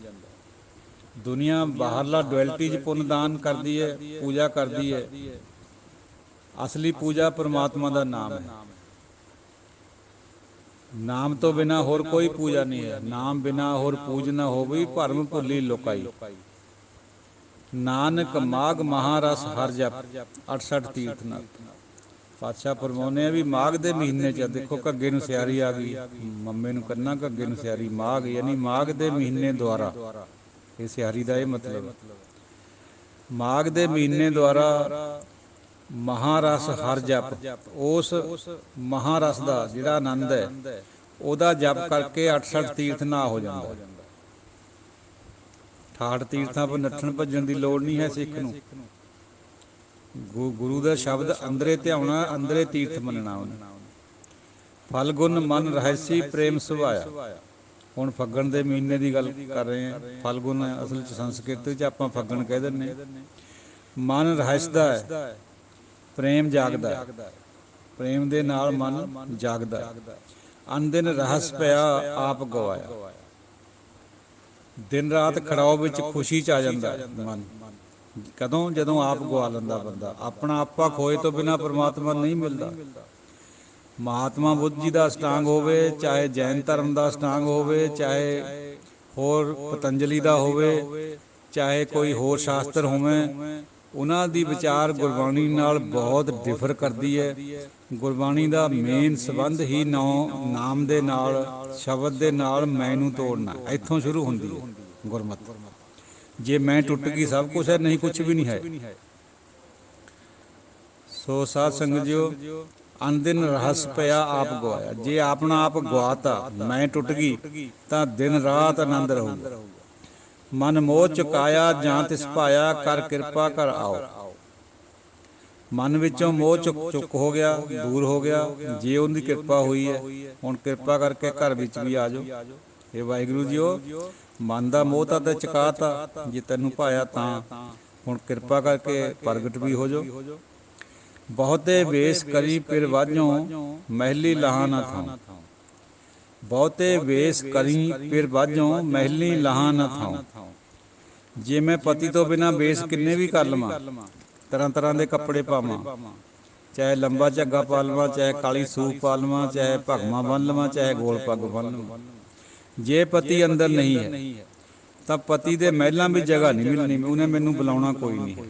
ਦੁਨੀਆ ਬਾਹਰਲਾ ਡੁਐਲਿਟੀ 'ਚ ਪੁੰਨ ਦਾਨ ਕਰਦੀ ਹੈ, ਪੂਜਾ ਕਰਦੀ ਹੈ। ਅਸਲੀ ਪੂਜਾ ਪਰਮਾਤਮਾ ਦਾ ਨਾਮ ਹੈ। ਨਾਮ ਤੋਂ ਬਿਨਾਂ ਹੋਰ ਕੋਈ ਪੂਜਾ ਨਹੀਂ ਹੈ। ਨਾਮ ਬਿਨਾਂ ਹੋਰ ਪੂਜ ਨਾ ਹੋਵੀ, ਭਰਮ ਭੁੱਲੀ ਲੋਕਾਈ। ਨਾਨਕ ਮਾਘ ਮਹਾਰਸ ਹਰ ਜਪ, 68 ਤੀਰਥ ਨਾਥ। ਪਾਤਸ਼ਾਹ ਫਰਮਾਉਂਦੇ ਆ ਵੀ ਮਾਘ ਦੇ ਮਹੀਨੇ 'ਚ, ਦੇਖੋ ਘੱਗੇ ਨੂੰ ਸਿਆਰੀ ਆ ਗਈ, ਮੰਮੇ ਨੂੰ ਕੰਨਾ ਘੱਗੇ ਨੂੰ ਸਿਆਰੀ। ਮਾਘ ਯਾਨੀ ਮਾਘ ਦੇ ਮਹੀਨੇ ਦੁਆਰਾ, ਇਹ ਸਿਆਰੀ ਦਾ ਇਹ ਮਤਲਬ। ਮਾਘ ਦੇ ਮਹੀਨੇ ਦੁਆਰਾ ਮਹਾਰਸ ਹਰ ਜਪ, ਉਸ ਮਹਾਰਸ ਦਾ ਜਿਹੜਾ ਆਨੰਦ ਹੈ ਉਹਦਾ ਜਪ ਕਰਕੇ 68 ਤੀਰਥ ਨਹਾ ਹੋ ਜਾਂਦਾ। 68 ਤੀਰਥਾਂ ਪਰ ਨੱਠਣ ਭੱਜਣ ਦੀ ਲੋੜ ਨਹੀਂ ਹੈ ਸਿੱਖ ਨੂੰ। ਗੁਰੂ ਦਾ ਸ਼ਬਦ ਅੰਦਰੇ ਧਿਆਉਣਾ, ਅੰਦਰੇ ਤੀਰਥ ਮੰਨਣਾ ਉਹਨੇ। ਫਲ ਗੁਣ ਮਨ ਰਹਿਸੀ, ਪ੍ਰੇਮ ਸੁਭਾਇਆ। ਹੁਣ ਫੱਗਣ ਦੇ ਮਹੀਨੇ ਦੀ ਗੱਲ ਕਰ ਰਹੇ ਹਾਂ। ਫਲ ਗੁਣ ਅਸਲ 'ਚ ਸੰਸਕ੍ਰਿਤ 'ਚ ਆਪਾਂ ਫੱਗਣ ਕਹਿ ਦਿੰਦੇ। ਮਨ ਰਹਿਸਦਾ ਹੈ, ਪ੍ਰੇਮ ਜਾਗਦਾ ਹੈ। ਪ੍ਰੇਮ ਦੇ ਨਾਲ ਮਨ ਜਾਗਦਾ। ਅਨਦਿਨ ਰਹੱਸ ਪਿਆ ਆਪ ਗਵਾਇਆ। ਦਿਨ ਰਾਤ ਖੜਾਓ ਵਿੱਚ ਖੁਸ਼ੀ 'ਚ ਆ ਜਾਂਦਾ ਮਨ। ਕਦੋਂ? ਜਦੋਂ ਆਪ ਗਵਾ ਲੈਂਦਾ ਬੰਦਾ। ਆਪਣਾ ਆਪਾ ਖੋਏ ਤੋਂ ਬਿਨਾਂ ਪਰਮਾਤਮਾ ਨਹੀਂ ਮਿਲਦਾ। ਮਹਾਤਮਾ ਬੁੱਧ ਜੀ ਦਾ ਅਸ਼ਟਾਂਗ ਹੋਵੇ, ਚਾਹੇ ਜੈਨ ਧਰਮ ਦਾ ਅਸ਼ਟਾਂਗ ਹੋਵੇ, ਚਾਹੇ ਹੋਰ ਪਤੰਜਲੀ ਦਾ ਹੋਵੇ, ਚਾਹੇ ਕੋਈ ਹੋਰ ਸ਼ਾਸਤਰ ਹੋਵੇ, ਉਹਨਾਂ ਦੀ ਵਿਚਾਰ ਗੁਰਬਾਣੀ ਨਾਲ ਬਹੁਤ ਡਿਫਰ ਕਰਦੀ ਹੈ। ਗੁਰਬਾਣੀ ਦਾ ਮੇਨ ਸੰਬੰਧ ਹੀ ਨਾਮ ਦੇ ਨਾਲ, ਸ਼ਬਦ ਦੇ ਨਾਲ ਮੈਂ ਨੂੰ ਤੋੜਨਾ, ਇੱਥੋਂ ਸ਼ੁਰੂ ਹੁੰਦੀ ਹੈ ਗੁਰਮਤਿ। ਜੇ ਮੈਂ ਟੁੱਟ ਗਈ ਸਭ ਕੁਛ ਹੈ, ਨਹੀਂ ਕੁਛ ਵੀ ਨਹੀਂ ਹੈ। ਸੋ ਸਾਧ ਸੰਗਤ ਜੀਓ, ਅਨਦਿਨ ਰਹੱਸ ਪਿਆ ਆਪ ਗਵਾਇਆ। ਜੇ ਆਪਣਾ ਆਪ ਗਵਾਤਾ, ਮੈਂ ਟੁੱਟ ਗਈ, ਤਾਂ ਦਿਨ ਰਾਤ ਆਨੰਦ ਰਹੂਗਾ। ਮਨ ਮੋਹ ਚੁਕਾਇਆ ਜਾਂ ਤਿਸ ਪਾਇਆ, ਕਰ ਕਿਰਪਾ ਕਰ ਆਓ। ਮਨ ਵਿੱਚੋਂ ਮੋਹ ਚੁੱਕ ਹੋ ਗਿਆ, ਦੂਰ ਹੋ ਗਿਆ, ਜੇ ਉਹਦੀ ਕਿਰਪਾ ਹੋਈ ਹੈ। ਹੁਣ ਕਿਰਪਾ ਕਰਕੇ ਘਰ ਵਿੱਚ ਵੀ ਆ ਜਾਓ। ਇਹ ਵਾਹਿਗੁਰੂ ਜੀਓ, ਮਨ ਦਾ ਮੋਹ ਤਾਂ ਚੁਕਾਤਾ, ਜੇ ਤੈਨੂੰ ਭਾਇਆ ਤਾਂ ਹੁਣ ਕਿਰਪਾ ਕਰਕੇ ਪ੍ਰਗਟ ਵੀ ਹੋ ਜਾਓ। ਬਹੁਤੇ ਵੇਸ ਕਰੀ ਪਿਰ ਵਾਝੋਂ, ਮਹਿਲੀ ਲਾਹਾਂ ਨਾ ਥਾਉ। ਬਹੁਤੇ ਵੇਸ ਕਰੀ ਪਿਰ ਵਾਝੋਂ, ਮਹਿਲੀ ਲਾਹਾਂ ਨਾ ਥਾਉ। ਜੇ ਮੈਂ ਪਤੀ ਤੋਂ ਬਿਨਾਂ ਵੇਸ ਕਿੰਨੇ ਵੀ ਕਰ ਲਵਾਂ, ਤਰ੍ਹਾਂ ਤਰ੍ਹਾਂ ਦੇ ਕੱਪੜੇ ਪਾਵਾਂ, ਚਾਹੇ ਲੰਬਾ ਝੱਗਾ ਪਾ ਲਵਾਂ, ਚਾਹੇ ਕਾਲੀ ਸੂਫ ਪਾ ਲਵਾਂ, ਚਾਹੇ ਭਗਵਾਂ ਬੰਨ੍ਹ ਲਵਾਂ, ਚਾਹੇ ਗੋਲ ਪੱਗ ਬੰਨ੍ਹ ਲਵਾਂ, ਜੇ ਪਤੀ ਅੰਦਰ ਨਹੀਂ ਹੈ ਤਾਂ ਪਤੀ ਦੇ ਮਹਿਲਾਂ ਵੀ ਜਗ੍ਹਾ ਨਹੀਂ ਮਿਲਣੀ। ਉਹਨੇ ਮੈਨੂੰ ਬੁਲਾਉਣਾ ਕੋਈ ਨਹੀਂ ਹੈ।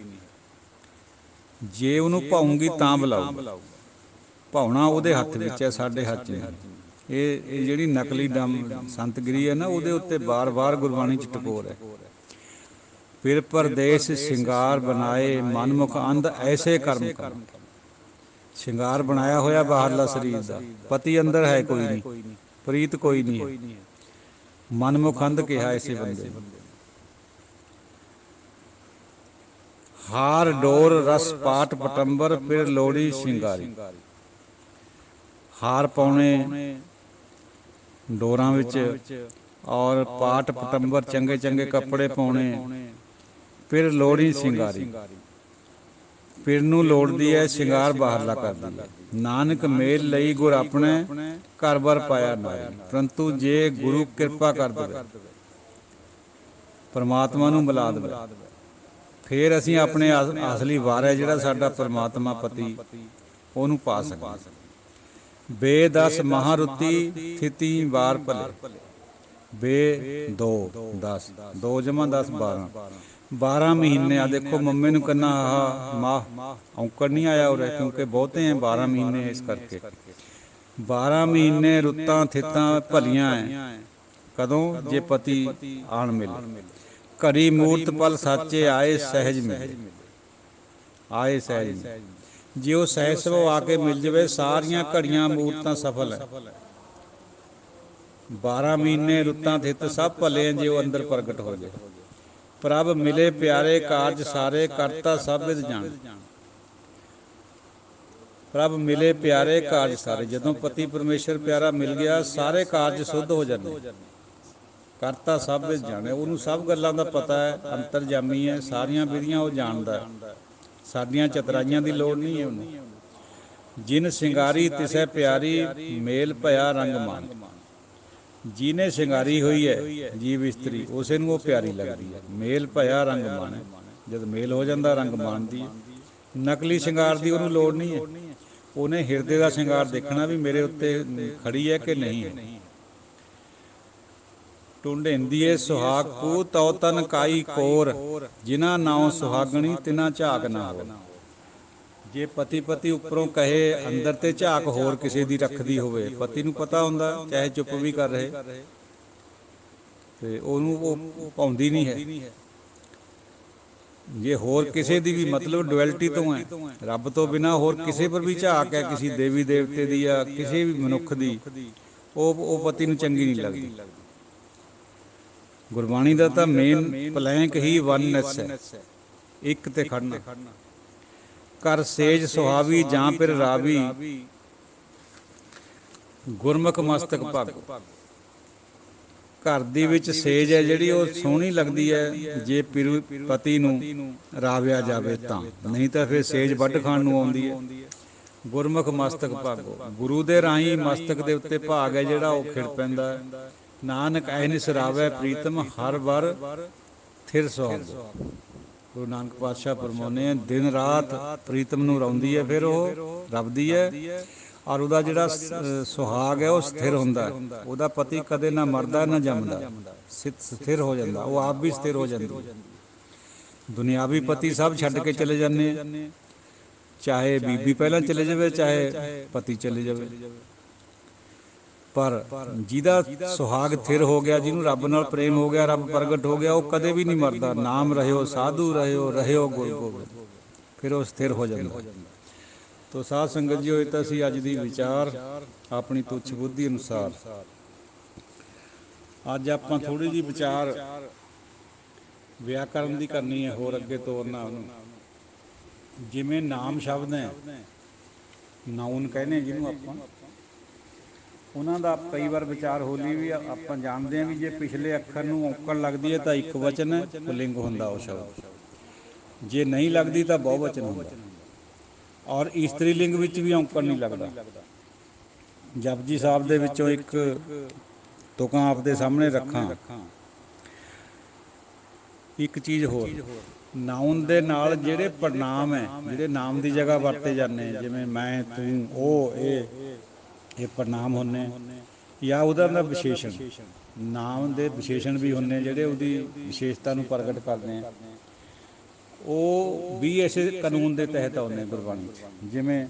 ਜੇ ਉਹਨੂੰ ਭਾਊਂਗੀ ਤਾਂ ਬੁਲਾਊਗਾ। ਭਾਉਣਾ ਉਹਦੇ ਹੱਥ ਵਿੱਚ ਹੈ, ਸਾਡੇ ਹੱਥ 'ਚ ਨਹੀਂ। ਇਹ ਜਿਹੜੀ ਨਕਲੀ ਸੰਤਗਿਰੀ ਹੈ ਨਾ, ਉਹਦੇ ਉੱਤੇ ਬਾਰ-ਬਾਰ ਗੁਰਬਾਣੀ 'ਚ ਟਕੋਰ ਹੈ। ਫਿਰ ਪਰਦੇਸ ਸ਼ਿੰਗਾਰ ਬਣਾਏ, ਮਨਮੁਖ ਅੰਧ ਐਸੇ ਕਰਮ ਕਰ। ਸ਼ਿੰਗਾਰ ਬਣਾਇਆ ਹੋਇਆ ਬਾਹਰਲਾ ਸਰੀਰ ਦਾ, ਪਤੀ ਅੰਦਰ ਹੈ ਕੋਈ ਨਹੀਂ, ਪ੍ਰੀਤ ਕੋਈ ਨਹੀਂ ਹੈ। ਮਨਮੁਖ ਅੰਧ ਕਿਹਾ ਇਸੇ ਬੰਦੇ ਨੂੰ। ਹਾਰ ਡੋਰ ਰਸ ਪਾਟ ਪਟੰਬਰ, ਫਿਰ ਲੋੜੀ ਸ਼ਿੰਗਾਰੀ। हार पाने डोरां विच और पाट पटंबर चंगे चंगे कपड़े पाने। फिर लोहड़ी सिंगारी, फिर नूं लोड़दी है शिंगार बाहरला करदी है। नानक मेल लई गुर अपने घर बार पाया नारी। परंतु जे गुरु किरपा कर देवे, परमात्मा नूं मिला देवे, फिर असीं अपने असली वार है जिहड़ा साडा परमात्मा पति ਉਹਨੂੰ ਪਾ ਸਕਦੇ। ਬੇ-10 ਮਹਾਰੁਤੀ ਥਿਤੀ ਵਾਰ ਭਲੇ। ਬੇ-2 10 2 ਜਮਾ 10 12 12 ਮਹੀਨੇ। ਆ ਦੇਖੋ ਮੰਮੇ ਨੂੰ ਕਹਿੰਦਾ ਆਹ ਮਾਹ ਔਂਕੜ ਨਹੀਂ ਆਇਆ ਉਰੇ, ਕਿਉਂਕਿ ਬਹੁਤੇ ਹੈ 12 ਮਹੀਨੇ, ਇਸ ਕਰਕੇ 12 ਮਹੀਨੇ ਰੁੱਤਾਂ ਥਿੱਤਾਂ ਭਲੀਆਂ ਹੈ। ਕਦੋਂ? ਜੇ ਪਤੀ ਆਣ ਮਿਲੇ। ਘੜੀ ਮੂਰਤ ਪਲ ਸਾਚੇ ਆਏ ਸਹਿਜ ਮਿਲੇ। ਆਏ ਸਹਿਜ ਮਿਲੇ। ਜੇ ਉਹ ਸਹਿਜ ਸੁਭਾਅ ਆ ਕੇ ਮਿਲ ਜਾਵੇ, ਸਾਰੀਆਂ ਘੜੀਆਂ ਮੂਰਤਾਂ ਸਫਲ ਹੈ। 12 ਮਹੀਨੇ ਰੁੱਤਾਂ ਥਿੱਤ ਸਭ ਭਲੇ, ਜੇ ਉਹ ਅੰਦਰ ਪ੍ਰਗਟ ਹੋ ਜਾਏ। ਪ੍ਰਭ ਮਿਲੇ ਪਿਆਰੇ ਕਾਰਜ ਸਾਰੇ, ਕਰਤਾ ਸਭ ਵਿਦ ਜਾਣ। ਪ੍ਰਭ ਮਿਲੇ ਪਿਆਰੇ ਕਾਰਜ ਸਾਰੇ। ਜਦੋਂ ਪਤੀ ਪਰਮੇਸ਼ਰ ਪਿਆਰਾ ਮਿਲ ਗਿਆ, ਸਾਰੇ ਕਾਰਜ ਸੁੱਧ ਹੋ ਜਾਂਦੇ। ਕਰਤਾ ਸਭ ਵਿਦ ਜਾਣੇ। ਉਹਨੂੰ ਸਭ ਗੱਲਾਂ ਦਾ ਪਤਾ ਹੈ, ਅੰਤਰਜਾਮੀ ਹੈ, ਸਾਰੀਆਂ ਵਿਧੀਆਂ ਉਹ ਜਾਣਦਾ ਹੈ। ਸਾਡੀਆਂ ਚਤਰਾਈਆਂ ਦੀ ਲੋੜ ਨਹੀਂ ਹੈ ਉਹਨੂੰ। ਜਿਨ ਸ਼ਿੰਗਾਰੀ ਤਿਸੈ ਪਿਆਰੀ, ਮੇਲ ਭਇਆ ਰੰਗ ਮਾਨ। ਜਿਹਨੇ ਸ਼ਿੰਗਾਰੀ ਹੋਈ ਹੈ ਜੀਵ ਇਸਤਰੀ, ਉਸੇ ਨੂੰ ਉਹ ਪਿਆਰੀ ਲੱਗਦੀ ਹੈ। ਮੇਲ ਭਇਆ ਰੰਗ ਮਾਨ, ਜਦ ਮੇਲ ਹੋ ਜਾਂਦਾ ਰੰਗ ਮਾਨਦੀ ਹੈ। ਨਕਲੀ ਸ਼ਿੰਗਾਰ ਦੀ ਉਹਨੂੰ ਲੋੜ ਨਹੀਂ ਹੈ। ਉਹਨੇ ਹਿਰਦੇ ਦਾ ਸ਼ਿੰਗਾਰ ਦੇਖਣਾ ਵੀ ਮੇਰੇ ਉੱਤੇ ਖੜੀ ਹੈ ਕਿ ਨਹੀਂ ਹੈ। ਢੂੰਢੇਂਦੀਏ ਸੁਹਾਗ ਕੂ ਤਉ ਤਨ ਕਾਈ ਕੋਰ, ਜਿਨ੍ਹਾਂ ਨਾਉ ਸੁਹਾਗਣੀ ਤਿਨਾ ਝਾਕ ਨਾ ਹੋਰ। ਜੇ ਪਤੀ ਪਤੀ ਉੱਪਰੋਂ ਕਹੇ, ਅੰਦਰ ਤੇ ਝਾਕ ਹੋਰ ਕਿਸੇ ਦੀ ਰੱਖਦੀ ਹੋਵੇ, ਪਤੀ ਨੂੰ ਪਤਾ ਹੁੰਦਾ, ਚਾਹੇ ਚੁੱਪ ਵੀ ਕਰ ਰਹੇ, ਤੇ ਉਹਨੂੰ ਉਹ ਪਾਉਂਦੀ ਨਹੀਂ ਹੈ। ਜੇ ਹੋਰ ਕਿਸੇ ਦੀ ਵੀ, ਮਤਲਬ ਡੁਐਲਿਟੀ ਤੋਂ ਹੈ, ਰੱਬ ਤੋਂ ਬਿਨਾਂ ਹੋਰ ਕਿਸੇ ਪਰ ਵੀ ਝਾਕ ਹੈ, ਕਿਸੇ ਦੇਵੀ ਦੇਵਤੇ ਦੀ ਜਾਂ ਕਿਸੇ ਵੀ ਮਨੁੱਖ ਦੀ, ਉਹ ਪਤੀ ਨੂੰ ਚੰਗੀ ਨਹੀਂ ਲੱਗਦੀ। ਗੁਰਬਾਣੀ ਦਾ ਤਾਂ ਮੇਨ ਪਲੈਂਕ ਹੀ ਵਨਨੈਸ ਹੈ, ਇੱਕ ਤੇ ਖੜਨਾ। ਕਰ ਸੇਜ ਸੁਹਾਵੀ ਜਾਂ ਫਿਰ ਰਾਵੀ, ਗੁਰਮੁਖ ਮਸਤਕ ਭਾਗੋ। ਘਰ ਦੀ ਵਿੱਚ ਸੇਜ ਹੈ ਜਿਹੜੀ, ਉਹ ਸੋਹਣੀ ਲੱਗਦੀ ਹੈ ਜੇ ਪਤੀ ਨੂੰ ਰਾਵਿਆ ਜਾਵੇ ਤਾਂ, ਨਹੀਂ ਤਾਂ ਫਿਰ ਸੇਜ ਵੱਢ ਖਾਣ ਨੂੰ ਆਉਂਦੀ ਹੈ। ਗੁਰਮੁਖ ਮਸਤਕ ਭਾਗੋ, ਗੁਰੂ ਦੇ ਰਾਹੀਂ ਮਸਤਕ ਦੇ ਉੱਤੇ ਭਾਗ ਹੈ ਜਿਹੜਾ, ਉਹ ਖਿੜ ਪੈਂਦਾ ਹੈ। ਨਾਨਕ ਐਨਿਸ ਰਾਵੈ ਪ੍ਰੀਤਮ, ਹਰ ਵਰ ਥਿਰ ਸੁਹਾਗੋ। ਗੁਰੂ ਨਾਨਕ ਪਾਤਸ਼ਾਹ ਫਰਮਾਉਂਦੇ ਆ, ਦਿਨ ਰਾਤ ਪ੍ਰੀਤਮ ਨੂੰ ਰਾਉਂਦੀ ਹੈ, ਫਿਰ ਉਹ ਰੱਬਦੀ ਹੈ। ਔਰ ਉਹਦਾ ਜਿਹੜਾ ਸੁਹਾਗ ਹੈ ਉਹ ਸਥਿਰ ਹੁੰਦਾ। ਉਹਦਾ ਪਤੀ ਕਦੇ ਨਾ ਮਰਦਾ ਨਾ ਜੰਮਦਾ, ਸਥਿਰ ਹੋ ਜਾਂਦਾ, ਉਹ ਆਪ ਵੀ ਸਥਿਰ ਹੋ ਜਾਂਦੀ। ਦੁਨਿਆਵੀ ਪਤੀ ਸਭ ਛੱਡ ਕੇ ਚਲੇ ਜਾਂਦੇ ਆ, ਚਾਹੇ ਬੀਬੀ ਪਹਿਲਾਂ ਚਲੇ ਜਾਵੇ, ਚਾਹੇ ਪਤੀ ਚਲੇ ਜਾਵੇ। ਪਰ ਜਿਹਦਾ ਸੁਹਾਗ ਥਿਰ ਹੋ ਗਿਆ, ਜਿਹਨੂੰ ਰੱਬ ਨਾਲ ਪ੍ਰੇਮ ਹੋ ਗਿਆ, ਰੱਬ ਪ੍ਰਗਟ ਹੋ ਗਿਆ, ਉਹ ਕਦੇ ਵੀ ਨਹੀਂ ਮਰਦਾ। ਨਾਮ ਰਹਿਓ ਸਾਧੂ ਰਹਿਓ ਗੁਰ ਗੋਬਿੰਦ, ਫਿਰ ਉਹ ਸਥਿਰ ਹੋ ਜਾਂਦਾ। ਤੋ ਸਾਧ ਸੰਗਤ ਜੀ, ਹੋਏ ਤਾਂ ਅਸੀਂ ਅੱਜ ਦੀ ਵਿਚਾਰ ਆਪਣੀ ਤੁੱਛ ਬੁੱਧੀ ਅਨੁਸਾਰ, ਅੱਜ ਆਪਾਂ ਥੋੜ੍ਹੀ ਜਿਹੀ ਵਿਚਾਰ ਵਿਆਕਰਨ ਦੀ ਕਰਨੀ ਹੈ, ਹੋਰ ਅੱਗੇ ਤੋਰਨਾ ਉਹਨੂੰ। ਜਿਵੇਂ ਨਾਮ ਸ਼ਬਦ ਹੈ, ਨਾਉਨ ਕਹਿੰਦੇ ਜਿਹਨੂੰ ਆਪਾਂ, ਉਹਨਾਂ ਦਾ ਕਈ ਵਾਰ ਵਿਚਾਰ ਹੋਲੀ ਵੀ ਆਪਾਂ ਜਾਣਦੇ ਹਾਂ ਵੀ ਜੇ ਪਿਛਲੇ ਅੱਖਰ ਨੂੰ ਔਂਕੜ ਲੱਗਦੀ ਹੈ ਤਾਂ ਇੱਕ ਵਚਨ ਹੈ, ਪੁਲਿੰਗ ਹੁੰਦਾ ਉਹ ਸ਼ਬਦ। ਜੇ ਨਹੀਂ ਲੱਗਦੀ ਤਾਂ ਬਹੁਵਚਨ ਹੁੰਦਾ। ਔਰ ਇਸਤਰੀ ਲਿੰਗ ਵਿੱਚ ਵੀ ਔਂਕੜ ਨਹੀਂ ਲੱਗਦਾ। ਜਪਜੀ ਸਾਹਿਬ ਦੇ ਵਿੱਚੋਂ ਇੱਕ ਤੁਕਾਂ ਆਪਦੇ ਸਾਹਮਣੇ ਰੱਖਾਂ। ਇੱਕ ਚੀਜ਼ ਹੋਰ, ਨਾਉਨ ਦੇ ਨਾਲ ਜਿਹੜੇ ਪੜਨਾਮ ਹੈ, ਜਿਹੜੇ ਨਾਮ ਦੀ ਜਗ੍ਹਾ ਵਰਤੇ ਜਾਂਦੇ, ਜਿਵੇਂ ਮੈਂ, ਤੂੰ, ਉਹ, ਇਹ ਪੜਨਾਮ ਹੁੰਦੇ। ਜਾਂ ਉਹਦਾ ਦਾ ਵਿਸ਼ੇਸ਼ਣ, ਨਾਮ ਦੇ ਵਿਸ਼ੇਸ਼ਣ ਵੀ ਹੁੰਦੇ ਜਿਹੜੇ ਉਹਦੀ ਵਿਸ਼ੇਸ਼ਤਾ ਨੂੰ ਪ੍ਰਗਟ ਕਰਦੇ ਆ, ਉਹ ਵੀ ਇਸੇ ਕਾਨੂੰਨ ਦੇ ਤਹਿਤ ਆਉਂਦੇ ਗੁਰਬਾਣੀ 'ਚ। ਜਿਵੇਂ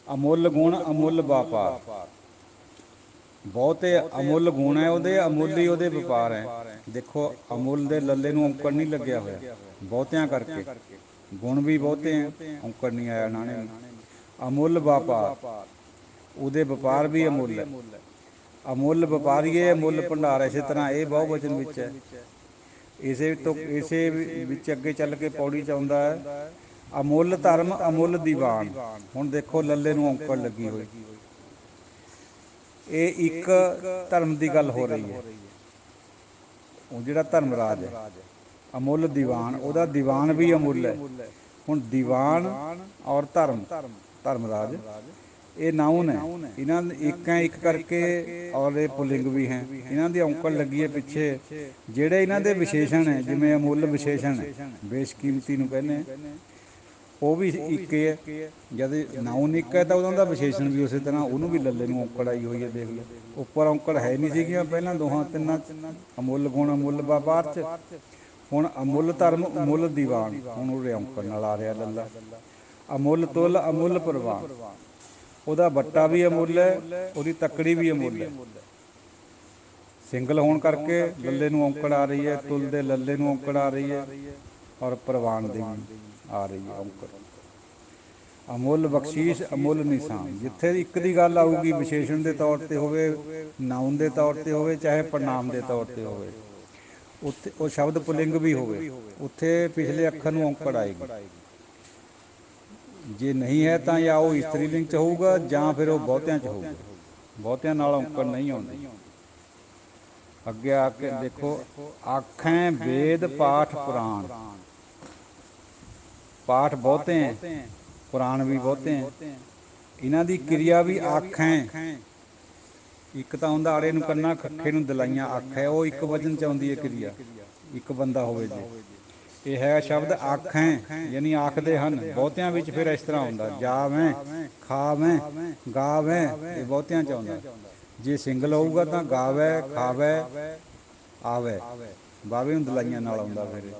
ਅਮੁੱਲ ਗੁਣ ਅਮੁੱਲ ਵਪਾਰ, ਬਹੁਤੇ ਅਮੁੱਲ ਗੁਣ ਹੈ ਉਹਦੇ, ਅਮੁੱਲ ਹੀ ਉਹਦੇ ਵਪਾਰ ਹੈ। ਦੇਖੋ ਅਮੁੱਲ ਦੇ ਲੱਲੇ ਨੂੰ ਔਂਕੜ ਨਹੀਂ ਲੱਗਿਆ ਹੋਇਆ, ਬਹੁਤਿਆਂ ਕਰਕੇ। ਗੁਣ ਵੀ ਬਹੁਤੇ ਹੈ, ਔਂਕੜ ਨਹੀਂ ਆਇਆ ਨਾਣੇ ਨੂੰ। ਅਮੁੱਲ ਵਪਾਰ, ਉਹਦੇ ਵਪਾਰ ਵੀ ਅਮੁੱਲ ਹੈ। ਅਮੁੱਲ ਵਪਾਰੀਏ ਅਮੁੱਲ ਭੰਡਾਰ, ਇਸੇ ਤਰ੍ਹਾਂ ਇਹ ਬਹੁਵਚਨ ਵਿੱਚ ਹੈ। ਇਸੇ ਵਿੱਚ ਅੱਗੇ ਚੱਲ ਕੇ ਪੌੜੀ 'ਚ ਆਉਂਦਾ ਹੈ, ਅਮੁੱਲ ਧਰਮ ਅਮੁੱਲ ਦੀਵਾਨ। ਹੁਣ ਦੇਖੋ ਲੱਲੇ ਨੂੰ ਔਂਕੜ ਲੱਗੀ ਹੋਈ, ਇਹ ਇੱਕ ਧਰਮ ਦੀ ਗੱਲ ਹੋ ਰਹੀ ਹੈ। ਉਹ ਜਿਹੜਾ ਧਰਮਰਾਜ ਹੈ ਅਮੁੱਲ ਦੀਵਾਨ, ਉਹਦਾ ਦੀਵਾਨ ਵੀ ਅਮੁੱਲ ਹੈ। ਹੁਣ ਦੀਵਾਨ ਔਰ ਧਰਮਰਾਜ ਇਹ ਨਾਊਨ ਹੈ। ਇਹਨਾਂ ਇੱਕ ਹੈ ਇੱਕ ਕਰਕੇ, ਔਰ ਇਹ ਪੁਲਿੰਗ ਵੀ ਹੈ। ਇਹਨਾਂ ਦੀ ਔਂਕੜ ਲੱਗੀ ਹੈ ਪਿੱਛੇ। ਜਿਹੜੇ ਇਹਨਾਂ ਦੇ ਵਿਸ਼ੇਸ਼ਣ ਹੈ, ਜਿਵੇਂ ਅਮੁੱਲ ਵਿਸ਼ੇਸ਼ਣ ਹੈ, ਬੇਸ਼ਕੀਮਤੀ ਨੂੰ ਕਹਿੰਦੇ, ਉਹ ਵੀ ਇੱਕ ਹੀ ਹੈ। ਜਦ ਨਾਊਨ ਇੱਕ ਹੈ ਤਾਂ ਉਹਨਾਂ ਦਾ ਵਿਸ਼ੇਸ਼ਣ ਵੀ ਉਸੇ ਤਰ੍ਹਾਂ, ਉਹਨੂੰ ਵੀ ਲੱਲੇ ਨੂੰ ਔਂਕੜ ਆਈ ਹੋਈ ਹੈ। ਦੇਖ ਲਓ, ਉੱਪਰ ਔਂਕੜ ਹੈ ਨਹੀਂ ਸੀਗੀਆਂ ਪਹਿਲਾਂ ਦੋਹਾਂ ਤਿੰਨਾਂ 'ਚ, ਅਮੁੱਲ ਗੁਣ ਅਮੁੱਲ ਵਪਾਰ 'ਚ। ਹੁਣ ਅਮੁੱਲ ਧਰਮ ਅਮੁੱਲ ਦੀਵਾਨ, ਹੁਣ ਉਹਦੇ ਔਂਕੜ ਨਾਲ ਆ ਰਿਹਾ ਲੱਲਾ। ਅਮੁੱਲ ਤੁਲ ਅਮੁੱਲ ਪ੍ਰਵਾਨ, ਉਹਦਾ ਬੱਟਾ ਵੀ ਅਮੁੱਲ ਹੈ, ਉਹਦੀ ਤੱਕੜੀ ਵੀ ਅਮੁੱਲ ਹੈ। ਸਿੰਗਲ ਹੋਣ ਕਰਕੇ ਲੱਲੇ ਨੂੰ ਔਂਕੜ ਆ ਰਹੀ ਹੈ, ਤੁਲ ਦੇ ਲੱਲੇ ਨੂੰ ਔਂਕੜ ਆ ਰਹੀ ਹੈ, ਔਰ ਪ੍ਰਵਾਨ ਦੀ ਆ ਰਹੀ ਹੈ ਔਂਕੜ। ਅਮੁੱਲ ਬਖਸ਼ੀਸ਼ ਅਮੁੱਲ ਨਿਸ਼ਾਨ, ਜਿੱਥੇ ਇੱਕ ਦੀ ਗੱਲ ਆਊਗੀ ਵਿਸ਼ੇਸ਼ਣ ਦੇ ਤੌਰ 'ਤੇ ਹੋਵੇ, ਨਾਊਨ ਦੇ ਤੌਰ 'ਤੇ ਹੋਵੇ, ਚਾਹੇ ਪ੍ਰਨਾਮ ਦੇ ਤੌਰ 'ਤੇ ਹੋਵੇ, ਉੱਥੇ ਉਹ ਸ਼ਬਦ ਪੁਲਿੰਗ ਵੀ ਹੋਵੇ, ਉੱਥੇ ਪਿਛਲੇ ਅੱਖਰ ਨੂੰ ਔਂਕੜ ਆਏਗੀ। ਜੇ ਨਹੀਂ ਹੈ ਤਾਂ ਜਾਂ ਉਹ ਇਸਤਰੀ ਲਿੰਗ 'ਚ ਹੋਊਗਾ, ਜਾਂ ਫਿਰ ਉਹ ਬਹੁਤਿਆਂ 'ਚ ਹੋਊਗਾ। ਬਹੁਤਿਆਂ ਨਾਲ ਔਂਕੜ ਨਹੀਂ ਆਉਂਦੀ। ਅੱਗੇ ਆ ਕੇ ਦੇਖੋ, ਆਖੈਂ ਵੇਦ ਪਾਠ ਪੁਰਾਣ, ਪਾਠ ਬਹੁਤੇ ਹੈ, ਪੁਰਾਣ ਵੀ ਬਹੁਤੇ ਹੈ। ਇਹਨਾਂ ਦੀ ਕਿਰਿਆ ਵੀ ਆਖੈਂ, ਇੱਕ ਤਾਂ ਹੁੰਦਾ ਆੜੇ ਨੂੰ ਕੰਨਾ ਖੱਖੇ ਨੂੰ ਦਲਾਈਆਂ ਅੱਖ ਹੈ, ਉਹ ਇੱਕ ਵਚਨ 'ਚ ਆਉਂਦੀ ਹੈ ਕਿਰਿਆ, ਇੱਕ ਬੰਦਾ ਹੋਵੇ ਜੇ। ਇਹ ਹੈ ਸ਼ਬਦ ਆਖੈਂ, ਯਾਨੀ ਆਖਦੇ ਹਨ। ਬਹੁਤਿਆਂ ਵਿੱਚ ਫਿਰ ਇਸ ਤਰ੍ਹਾਂ ਹੁੰਦਾ, ਜਾਵੈਂ, ਖਾਵੈਂ, ਗਾਵੈਂ, ਇਹ ਬਹੁਤਿਆਂ 'ਚ ਆਉਂਦਾ। ਜੇ ਸਿੰਗਲ ਹੋਊਗਾ ਤਾਂ ਗਾਵੈ, ਖਾਵੈ, ਆਵੈ, ਬਾਵੇ ਨੂੰ ਦਲਾਈਆਂ ਨਾਲ ਆਉਂਦਾ ਫਿਰ।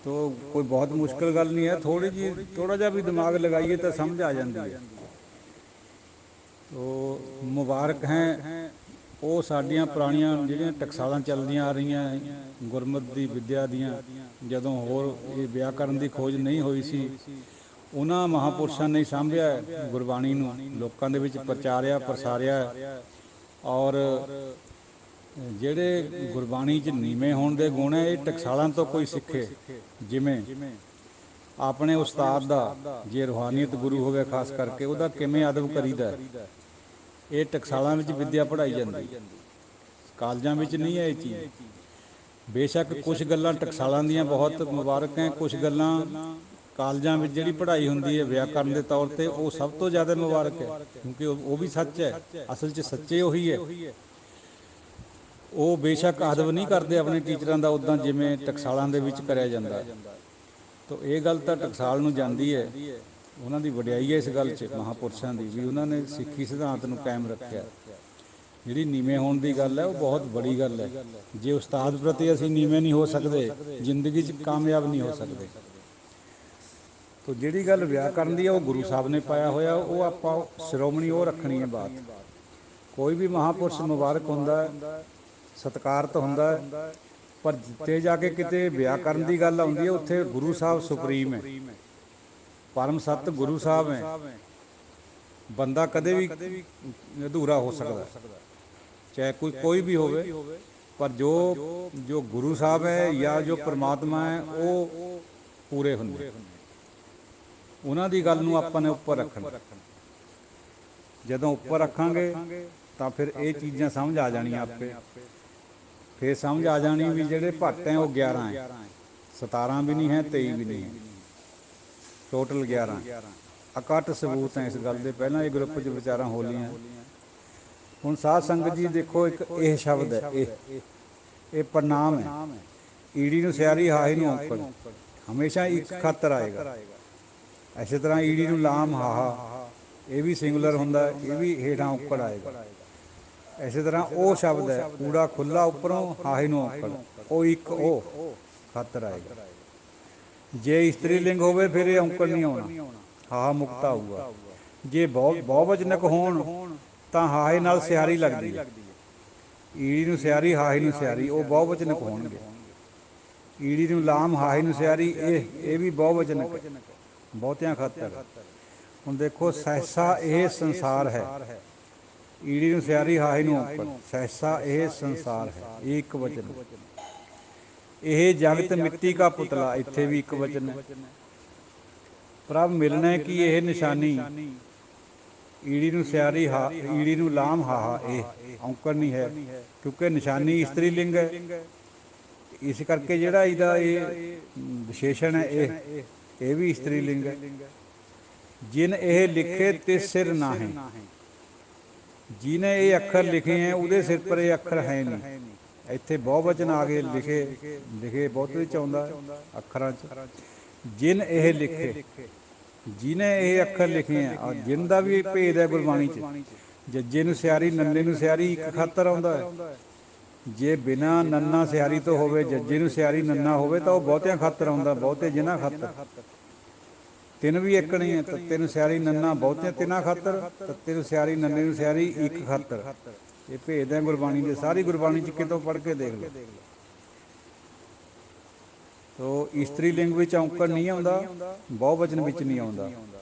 ਤੋ ਕੋਈ ਬਹੁਤ ਮੁਸ਼ਕਿਲ ਗੱਲ ਨਹੀਂ ਹੈ, ਥੋੜ੍ਹਾ ਜਿਹਾ ਵੀ ਦਿਮਾਗ ਲਗਾਈਏ ਤਾਂ ਸਮਝ ਆ ਜਾਂਦੀ ਹੈ। ਤੋ ਮੁਬਾਰਕ ਹੈ ਉਹ ਸਾਡੀਆਂ ਪੁਰਾਣੀਆਂ ਜਿਹੜੀਆਂ ਟਕਸਾਲਾਂ ਚੱਲਦੀਆਂ ਆ ਰਹੀਆਂ ਗੁਰਮਤ ਦੀ ਵਿੱਦਿਆ ਦੀਆਂ, ਜਦੋਂ ਹੋਰ ਇਹ ਵਿਆਕਰਨ ਦੀ ਖੋਜ ਨਹੀਂ ਹੋਈ ਸੀ, ਉਹਨਾਂ ਮਹਾਂਪੁਰਸ਼ਾਂ ਨੇ ਸਾਂਭਿਆ ਗੁਰਬਾਣੀ ਨੂੰ, ਲੋਕਾਂ ਦੇ ਵਿੱਚ ਪ੍ਰਚਾਰਿਆ ਪ੍ਰਸਾਰਿਆ। ਔਰ ਜਿਹੜੇ ਗੁਰਬਾਣੀ 'ਚ ਨੀਵੇਂ ਹੋਣ ਦੇ ਗੁਣ ਹੈ, ਇਹ ਟਕਸਾਲਾਂ ਤੋਂ ਕੋਈ ਸਿੱਖੇ। ਜਿਵੇਂ ਆਪਣੇ ਉਸਤਾਦ ਦਾ, ਜੇ ਰੂਹਾਨੀਅਤ ਗੁਰੂ ਹੋਵੇ ਖਾਸ ਕਰਕੇ, ਉਹਦਾ ਕਿਵੇਂ ਅਦਬ ਕਰੀਦਾ, ਇਹ ਟਕਸਾਲਾਂ ਵਿੱਚ ਵਿੱਦਿਆ ਪੜ੍ਹਾਈ ਜਾਂਦੀ, ਕਾਲਜਾਂ ਵਿੱਚ ਨਹੀਂ ਹੈ ਇਹ ਚੀਜ਼। ਬੇਸ਼ੱਕ ਕੁਛ ਗੱਲਾਂ ਟਕਸਾਲਾਂ ਦੀਆਂ ਬਹੁਤ ਮੁਬਾਰਕ ਹੈ, ਕੁਛ ਗੱਲਾਂ ਕਾਲਜਾਂ ਵਿੱਚ ਜਿਹੜੀ ਪੜ੍ਹਾਈ ਹੁੰਦੀ ਹੈ ਵਿਆਕਰਨ ਦੇ ਤੌਰ 'ਤੇ, ਉਹ ਸਭ ਤੋਂ ਜ਼ਿਆਦਾ ਮੁਬਾਰਕ ਹੈ, ਕਿਉਂਕਿ ਉਹ ਵੀ ਸੱਚ ਹੈ, ਅਸਲ 'ਚ ਸੱਚੇ ਉਹੀ ਹੈ। ਉਹ ਬੇਸ਼ੱਕ ਅਦਬ ਨਹੀਂ ਕਰਦੇ ਆਪਣੇ ਟੀਚਰਾਂ ਦਾ ਉੱਦਾਂ ਜਿਵੇਂ ਟਕਸਾਲਾਂ ਦੇ ਵਿੱਚ ਕਰਿਆ ਜਾਂਦਾ। ਤਾਂ ਇਹ ਗੱਲ ਤਾਂ ਟਕਸਾਲ ਨੂੰ ਜਾਂਦੀ ਹੈ, ਉਹਨਾਂ ਦੀ ਵਡਿਆਈ ਹੈ ਇਸ ਗੱਲ 'ਚ ਮਹਾਂਪੁਰਸ਼ਾਂ ਦੀ, ਵੀ ਉਹਨਾਂ ਨੇ ਸਿੱਖੀ ਸਿਧਾਂਤ ਨੂੰ ਕਾਇਮ ਰੱਖਿਆ। ਜਿਹੜੀ ਨੀਵੇਂ ਹੋਣ ਦੀ ਗੱਲ ਹੈ ਉਹ ਬਹੁਤ ਬੜੀ ਗੱਲ ਹੈ। ਜੇ ਉਸਤਾਦ ਪ੍ਰਤੀ ਅਸੀਂ ਨੀਵੇਂ ਨਹੀਂ ਹੋ ਸਕਦੇ, ਜ਼ਿੰਦਗੀ 'ਚ ਕਾਮਯਾਬ ਨਹੀਂ ਹੋ ਸਕਦੇ। ਤੋ ਜਿਹੜੀ ਗੱਲ ਵਿਆਕਰਨ ਦੀ ਹੈ ਉਹ ਗੁਰੂ ਸਾਹਿਬ ਨੇ ਪਾਇਆ ਹੋਇਆ, ਉਹ ਆਪਾਂ ਸ਼੍ਰੋਮਣੀ ਉਹ ਰੱਖਣੀ ਹੈ ਬਾਤ। ਕੋਈ ਵੀ ਮਹਾਂਪੁਰਸ਼ ਮੁਬਾਰਕ ਹੁੰਦਾ, ਸਤਿਕਾਰਤ ਹੁੰਦਾ, ਪਰ ਜਿੱਥੇ ਜਾ ਕੇ ਕਿਤੇ ਵਿਆਕਰਨ ਦੀ ਗੱਲ ਆਉਂਦੀ ਹੈ ਉੱਥੇ ਗੁਰੂ ਸਾਹਿਬ ਸੁਪਰੀਮ ਹੈ, ਪਰਮ ਸੱਤ ਗੁਰੂ ਸਾਹਿਬ ਹੈ। ਬੰਦਾ ਕਦੇ ਵੀ ਅਧੂਰਾ ਹੋ ਸਕਦਾ, ਚਾਹੇ ਕੋਈ ਵੀ ਹੋਵੇ, ਪਰ ਜੋ ਗੁਰੂ ਸਾਹਿਬ ਹੈ ਜਾਂ ਜੋ ਪਰਮਾਤਮਾ ਹੈ ਉਹ ਪੂਰੇ ਹੁੰਦੇ। ਉਹਨਾਂ ਦੀ ਗੱਲ ਨੂੰ ਆਪਾਂ ਨੇ ਉੱਪਰ ਰੱਖਣਾ। ਜਦੋਂ ਉੱਪਰ ਰੱਖਾਂਗੇ ਤਾਂ ਫਿਰ ਇਹ ਚੀਜ਼ਾਂ ਸਮਝ ਆ ਜਾਣੀਆਂ ਆਪੇ। ਫਿਰ ਸਮਝ ਆ ਜਾਣੀ ਵੀ ਜਿਹੜੇ ਭੱਟ ਹੈ ਉਹ 11 ਹੈ, 17 ਵੀ ਨਹੀਂ ਹੈ, 23 ਵੀ ਨਹੀਂ ਹੈ, ਟੋਟਲ 11 ਇਕੱਠ ਸਬੂਤ ਹੈ ਇਸ ਗੱਲ ਦੇ। ਪਹਿਲਾਂ ਇਹ ਗਰੁੱਪ 'ਚ ਵਿਚਾਰਾਂ ਹੋ ਲਈਆਂ। ਹੁਣ ਸਾਧ ਸੰਗਤ ਜੀ ਦੇਖੋ, ਇੱਕ ਇਹ ਸ਼ਬਦ ਹੈ, ਇਹ ਪ੍ਰਨਾਮ ਹੈ। ਈੜੀ ਨੂੰ ਸਿਆਰੀ, ਹਾਹੇ ਨੂੰ ਔਂਕੜ, ਹਮੇਸ਼ਾ ਇੱਕ ਖਾਤਰ ਆਏਗਾ। ਇਸੇ ਤਰ੍ਹਾਂ ਈੜੀ ਨੂੰ ਲਾਮ ਹਾਹਾ, ਇਹ ਵੀ ਸਿੰਗੂਲਰ ਹੁੰਦਾ, ਇਹ ਵੀ ਹੇਠਾਂ ਔਂਕੜ ਆਏਗਾ। ਇਸੇ ਤਰ੍ਹਾਂ ਉਹ ਸ਼ਬਦ ਹੈ ਊੜਾ ਖੁੱਲ੍ਹਾ ਉੱਪਰੋਂ, ਹਾਹੇ ਨੂੰ ਔਂਕੜ, ਉਹ ਇੱਕ ਉਹ ਖਾਤਰ ਆਏਗਾ। ਜੇ ਇਸਤਰੀ ਲਿੰਗ ਹੋਵੇ ਫਿਰ ਇਹ ਔਂਕੜ ਨਹੀਂ ਆਉਣਾ, ਹਾਹਾ ਮੁਕਤਾ ਆਊਗਾ। ਜੇ ਬਹੁਵਚਨਕ ਹੋਣ ਤਾਂ ਹਾਹੇ ਨਾਲ ਸਿਆਰੀ ਲੱਗਦੀ ਹੈ, ਈੜੀ ਨੂੰ ਸਿਆਰੀ, ਹਾਹੇ ਨੂੰ ਸਿਆਰੀ, ਉਹ ਬਹੁਵਚਨਕ ਹੋਣਗੇ। ਈੜੀ ਨੂੰ ਲਾਮ, ਹਾਹੇ ਨੂੰ ਸਿਆਰੀ, ਇਹ ਵੀ ਬਹੁਵਚਨਕ ਹੈ, ਬਹੁਤਿਆਂ ਖਾਤਰ। ਹੁਣ ਦੇਖੋ, ਸਹਿਸਾ ਇਹ ਸੰਸਾਰ ਹੈ, ਈੜੀ ਨੂੰ ਸਿਆਰੀ, ਹਾਹੇ ਨੂੰ ਔਂਕੜ, ਸਹਿਸਾ ਇਹ ਸੰਸਾਰ ਹੈ, ਇਹ ਇੱਕ ਵਚਨ। ਇਹ ਜਗਤ ਮਿੱਟੀ ਕਾ ਪੁਤਲਾ, ਇੱਥੇ ਵੀ ਇੱਕ ਵਚਨ ਹੈ। ਪ੍ਰਭ ਮਿਲਣਾ ਕੀ ਇਹ ਨਿਸ਼ਾਨੀ, ਈੜੀ ਨੂੰ ਸਿਆਰੀ ਹਾ, ਈੜੀ ਨੂੰ ਲਾਮ ਹਾਹਾ, ਇਹ ਔਂਕੜ ਨਹੀਂ ਹੈ ਕਿਉਂਕਿ ਨਿਸ਼ਾਨੀ ਇਸਤਰੀ ਲਿੰਗ ਹੈ। ਇਸ ਕਰਕੇ ਜਿਹੜਾ ਇਹਦਾ ਇਹ ਵਿਸ਼ੇਸ਼ਣ ਹੈ ਇਹ ਵੀ ਇਸਤਰੀ ਲਿੰਗ ਹੈ। ਜਿਨ ਇਹ ਲਿਖੇ ਤਿਸ ਸਿਰ ਨਾਹੀਂ, ਜਿਹਨੇ ਇਹ ਅੱਖਰ ਲਿਖੇ ਹੈ ਉਹਦੇ ਸਿਰ ਪਰ ਇਹ ਅੱਖਰ ਹੈ ਨਹੀਂ। ਇੱਥੇ ਬਹੁਵਚਨ ਆ ਗਏ, ਲਿਖੇ ਬਹੁਤ ਵਿੱਚ ਆਉਂਦਾ ਅੱਖਰਾਂ 'ਚ। ਜਿਨ ਇਹ ਲਿਖੇ, ਜਿਹਨੇ ਇਹ ਅੱਖਰ ਲਿਖੇ ਹੈ। ਔਰ ਜਿਨ ਦਾ ਵੀ ਭੇਦ ਹੈ ਗੁਰਬਾਣੀ 'ਚ। ਜੱਜੇ ਨੂੰ ਸਿਆਰੀ, ਨੰਨੇ ਨੂੰ ਸਿਆਰੀ ਇੱਕ ਖਾਤਰ ਆਉਂਦਾ ਹੈ। ਜੇ ਬਿਨਾਂ ਨੰਨਾ ਸਿਆਰੀ ਤੋਂ ਹੋਵੇ, ਜੱਜੇ ਨੂੰ ਸਿਆਰੀ ਨੰਨਾ ਹੋਵੇ ਤਾਂ ਉਹ ਬਹੁਤਿਆਂ ਖਾਤਰ ਆਉਂਦਾ, ਬਹੁਤੇ ਜਿਨ੍ਹਾਂ ਖਾਤਰ। ਤਿੰਨ ਵੀ ਇੱਕ ਨਹੀਂ ਹੈ, ਤੱਤੇ ਨੂੰ ਸਿਆਰੀ ਨੰਨਾ ਬਹੁਤਿਆਂ ਤਿੰਨਾਂ ਖਾਤਰ, ਤੱਤੇ ਨੂੰ ਸਿਆਰੀ ਨੰਨੇ ਨੂੰ ਸਿਆਰੀ ਇੱਕ ਖਾਤਰ। ਇਹ ਭੇਦ ਹੈ ਗੁਰਬਾਣੀ ਦੇ। ਸਾਰੀ ਗੁਰਬਾਣੀ 'ਚ ਕਿਤੋਂ ਪੜ੍ਹ ਕੇ ਦੇਖ ਲਓ। ਤੋ ਇਸਤਰੀ ਲਿੰਗ ਵਿੱਚ ਔਂਕੜ ਨਹੀਂ ਆਉਂਦਾ, ਬਹੁਵਚਨ ਵਿੱਚ ਨਹੀਂ ਆਉਂਦਾ।